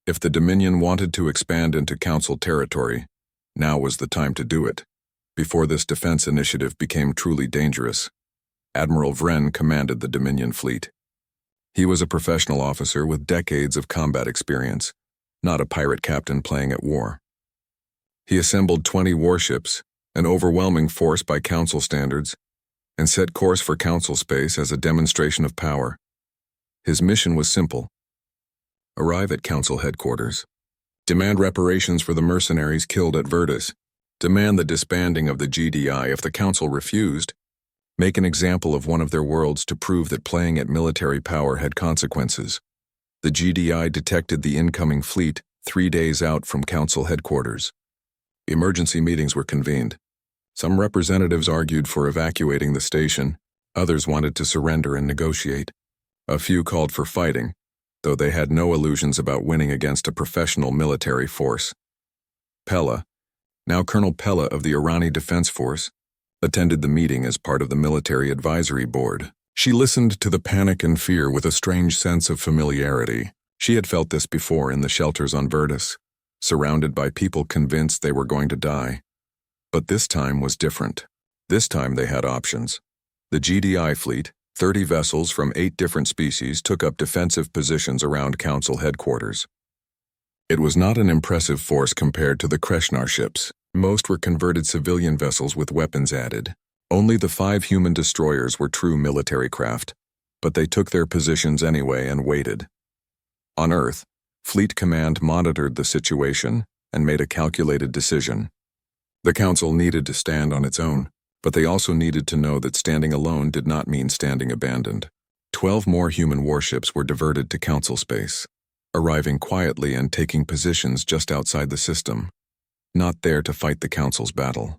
If the Dominion wanted to expand into Council territory, now was the time to do it. Before this defense initiative became truly dangerous, Admiral Vren commanded the Dominion fleet. He was a professional officer with decades of combat experience, not a pirate captain playing at war. He assembled 20 warships, an overwhelming force by Council standards, and set course for Council space as a demonstration of power. His mission was simple. Arrive at Council headquarters. Demand reparations for the mercenaries killed at Virtus. Demand the disbanding of the GDI if the Council refused. Make an example of one of their worlds to prove that playing at military power had consequences. The GDI detected the incoming fleet 3 days out from Council headquarters. Emergency meetings were convened. Some representatives argued for evacuating the station, others wanted to surrender and negotiate. A few called for fighting, though they had no illusions about winning against a professional military force. Pella, now Colonel Pella of the Irani Defense Force, attended the meeting as part of the Military Advisory Board. She listened to the panic and fear with a strange sense of familiarity. She had felt this before in the shelters on Virtus, surrounded by people convinced they were going to die. But this time was different. This time they had options. The GDI fleet, 30 vessels from 8 different species, took up defensive positions around Council headquarters. It was not an impressive force compared to the Kreshnar ships. Most were converted civilian vessels with weapons added. Only the 5 human destroyers were true military craft, but they took their positions anyway and waited. On Earth, Fleet Command monitored the situation and made a calculated decision. The Council needed to stand on its own, but they also needed to know that standing alone did not mean standing abandoned. 12 more human warships were diverted to Council space, arriving quietly and taking positions just outside the system, not there to fight the Council's battle.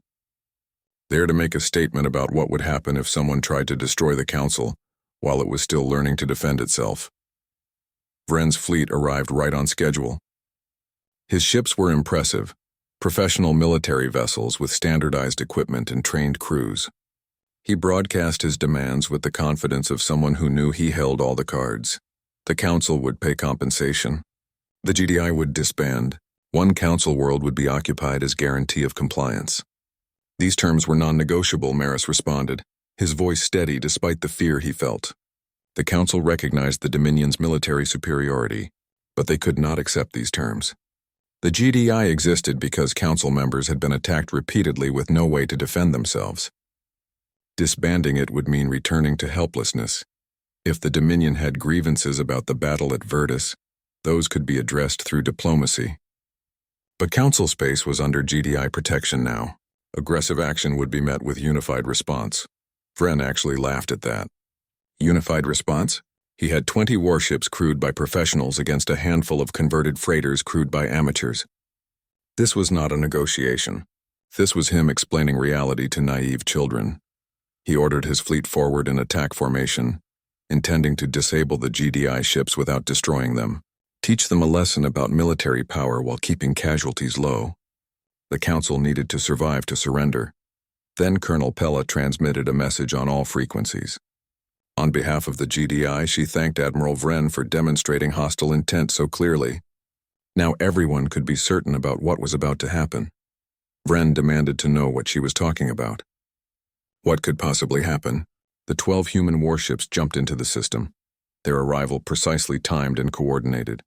There to make a statement about what would happen if someone tried to destroy the Council while it was still learning to defend itself. Vren's fleet arrived right on schedule. His ships were impressive, professional military vessels with standardized equipment and trained crews. He broadcast his demands with the confidence of someone who knew he held all the cards. The Council would pay compensation. The GDI would disband. One Council world would be occupied as guarantee of compliance. These terms were non-negotiable, Maris responded, his voice steady despite the fear he felt. The Council recognized the Dominion's military superiority, but they could not accept these terms. The GDI existed because Council members had been attacked repeatedly with no way to defend themselves. Disbanding it would mean returning to helplessness. If the Dominion had grievances about the battle at Virtus, those could be addressed through diplomacy. But Council space was under GDI protection now. Aggressive action would be met with unified response. Vren actually laughed at that. Unified response? He had 20 warships crewed by professionals against a handful of converted freighters crewed by amateurs. This was not a negotiation. This was him explaining reality to naive children. He ordered his fleet forward in attack formation, intending to disable the GDI ships without destroying them. Teach them a lesson about military power while keeping casualties low. The Council needed to survive to surrender. Then Colonel Pella transmitted a message on all frequencies. On behalf of the GDI, she thanked Admiral Vren for demonstrating hostile intent so clearly. Now everyone could be certain about what was about to happen. Vren demanded to know what she was talking about. What could possibly happen? The 12 human warships jumped into the system, their arrival precisely timed and coordinated.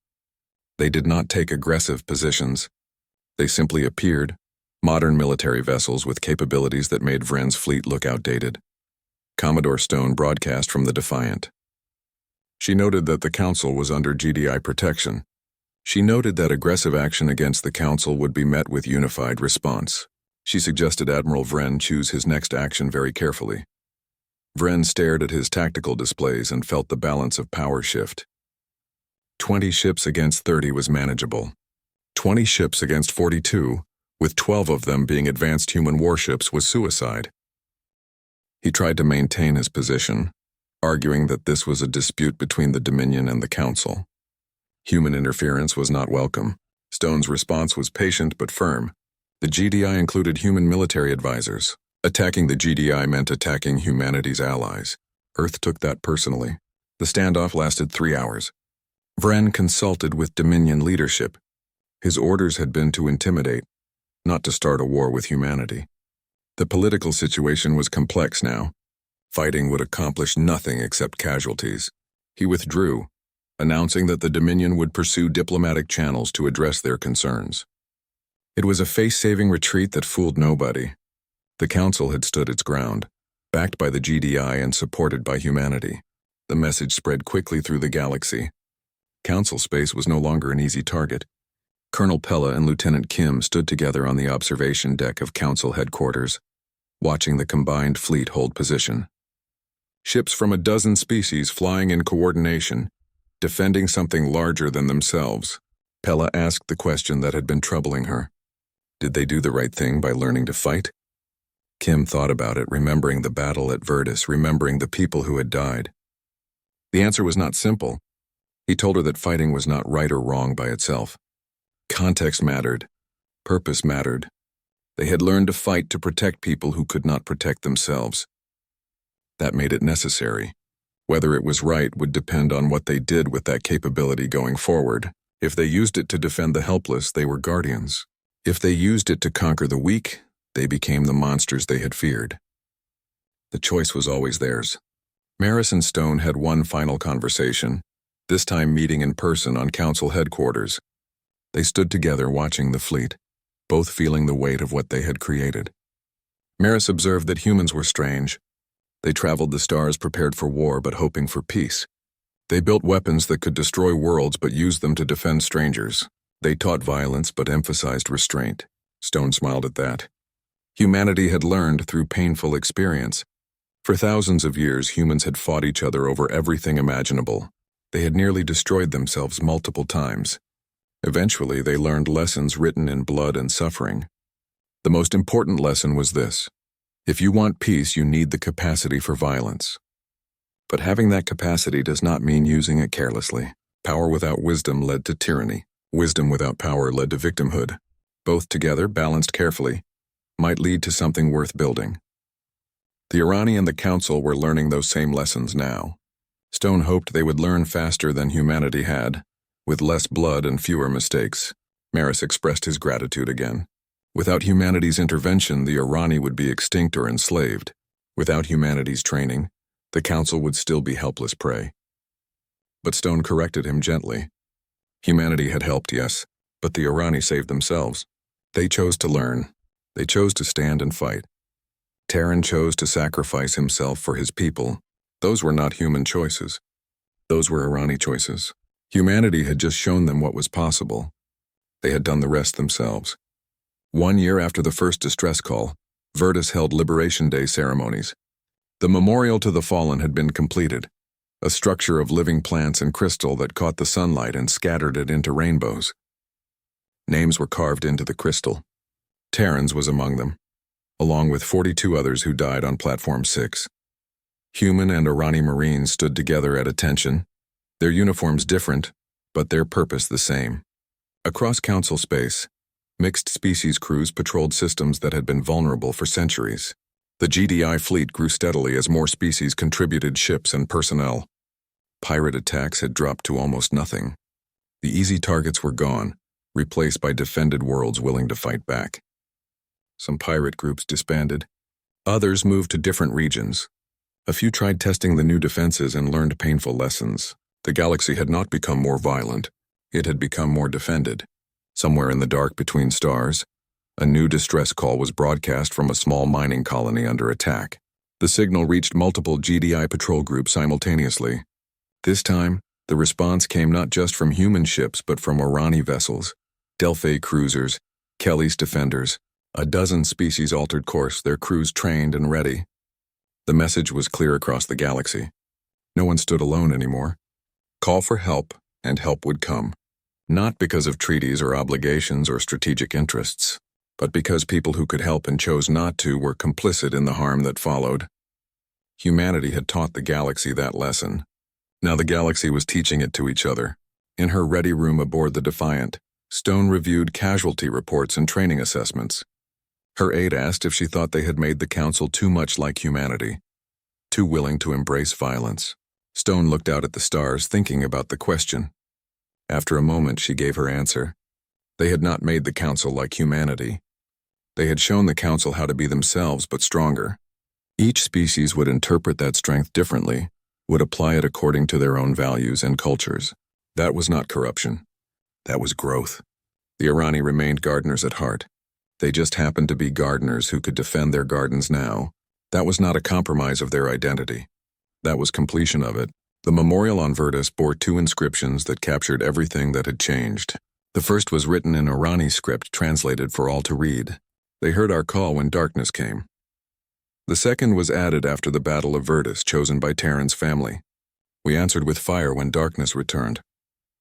They did not take aggressive positions. They simply appeared, modern military vessels with capabilities that made Vren's fleet look outdated. Commodore Stone broadcast from the Defiant. She noted that the Council was under GDI protection. She noted that aggressive action against the Council would be met with unified response. She suggested Admiral Vren choose his next action very carefully. Vren stared at his tactical displays and felt the balance of power shift. 20 ships against 30 was manageable. 20 ships against 42, with 12 of them being advanced human warships, was suicide. He tried to maintain his position, arguing that this was a dispute between the Dominion and the Council. Human interference was not welcome. Stone's response was patient but firm. The GDI included human military advisors. Attacking the GDI meant attacking humanity's allies. Earth took that personally. The standoff lasted 3 hours. Vren consulted with Dominion leadership. His orders had been to intimidate, not to start a war with humanity. The political situation was complex now. Fighting would accomplish nothing except casualties. He withdrew, announcing that the Dominion would pursue diplomatic channels to address their concerns. It was a face-saving retreat that fooled nobody. The Council had stood its ground, backed by the GDI and supported by humanity. The message spread quickly through the galaxy. Council space was no longer an easy target. Colonel Pella and Lieutenant Kim stood together on the observation deck of Council headquarters, watching the combined fleet hold position. Ships from a dozen species flying in coordination, defending something larger than themselves. Pella asked the question that had been troubling her. Did they do the right thing by learning to fight? Kim thought about it, remembering the battle at Virtus, remembering the people who had died. The answer was not simple. He told her that fighting was not right or wrong by itself. Context mattered. Purpose mattered. They had learned to fight to protect people who could not protect themselves. That made it necessary. Whether it was right would depend on what they did with that capability going forward. If they used it to defend the helpless, they were guardians. If they used it to conquer the weak, they became the monsters they had feared. The choice was always theirs. Maris and Stone had one final conversation, this time meeting in person on Council headquarters. They stood together watching the fleet, both feeling the weight of what they had created. Maris observed that humans were strange. They traveled the stars prepared for war but hoping for peace. They built weapons that could destroy worlds but used them to defend strangers. They taught violence but emphasized restraint. Stone smiled at that. Humanity had learned through painful experience. For thousands of years, humans had fought each other over everything imaginable. They had nearly destroyed themselves multiple times. Eventually, they learned lessons written in blood and suffering. The most important lesson was this: if you want peace, you need the capacity for violence. But having that capacity does not mean using it carelessly. Power without wisdom led to tyranny. Wisdom without power led to victimhood. Both together, balanced carefully, might lead to something worth building. The Irani and the Council were learning those same lessons now. Stone hoped they would learn faster than humanity had, with less blood and fewer mistakes. Maris expressed his gratitude again. Without humanity's intervention, the Irani would be extinct or enslaved. Without humanity's training, the Council would still be helpless prey. But Stone corrected him gently. Humanity had helped, yes, but the Irani saved themselves. They chose to learn. They chose to stand and fight. Terran chose to sacrifice himself for his people. Those were not human choices. Those were Irani choices. Humanity had just shown them what was possible. They had done the rest themselves. 1 year after the first distress call, Virtus held Liberation Day ceremonies. The memorial to the fallen had been completed, a structure of living plants and crystal that caught the sunlight and scattered it into rainbows. Names were carved into the crystal. Terran's was among them, along with 42 others who died on Platform 6. Human and Irani Marines stood together at attention, their uniforms different, but their purpose the same. Across Council space, mixed species crews patrolled systems that had been vulnerable for centuries. The GDI fleet grew steadily as more species contributed ships and personnel. Pirate attacks had dropped to almost nothing. The easy targets were gone, replaced by defended worlds willing to fight back. Some pirate groups disbanded. Others moved to different regions. A few tried testing the new defenses and learned painful lessons. The galaxy had not become more violent. It had become more defended. Somewhere in the dark between stars, a new distress call was broadcast from a small mining colony under attack. The signal reached multiple GDI patrol groups simultaneously. This time, the response came not just from human ships but from Irani vessels, Delphi cruisers, Kelly's defenders. A dozen species altered course, their crews trained and ready. The message was clear across the galaxy. No one stood alone anymore. Call for help, and help would come. Not because of treaties or obligations or strategic interests, but because people who could help and chose not to were complicit in the harm that followed. Humanity had taught the galaxy that lesson. Now the galaxy was teaching it to each other. In her ready room aboard the Defiant, Stone reviewed casualty reports and training assessments. Her aide asked if she thought they had made the Council too much like humanity, too willing to embrace violence. Stone looked out at the stars, thinking about the question. After a moment, she gave her answer. They had not made the Council like humanity. They had shown the Council how to be themselves, but stronger. Each species would interpret that strength differently, would apply it according to their own values and cultures. That was not corruption. That was growth. The Irani remained gardeners at heart. They just happened to be gardeners who could defend their gardens now. That was not a compromise of their identity. That was completion of it. The memorial on Virtus bore 2 inscriptions that captured everything that had changed. The first was written in Irani script translated for all to read. They heard our call when darkness came. The second was added after the Battle of Virtus, chosen by Terran's family. We answered with fire when darkness returned.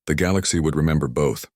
The galaxy would remember both.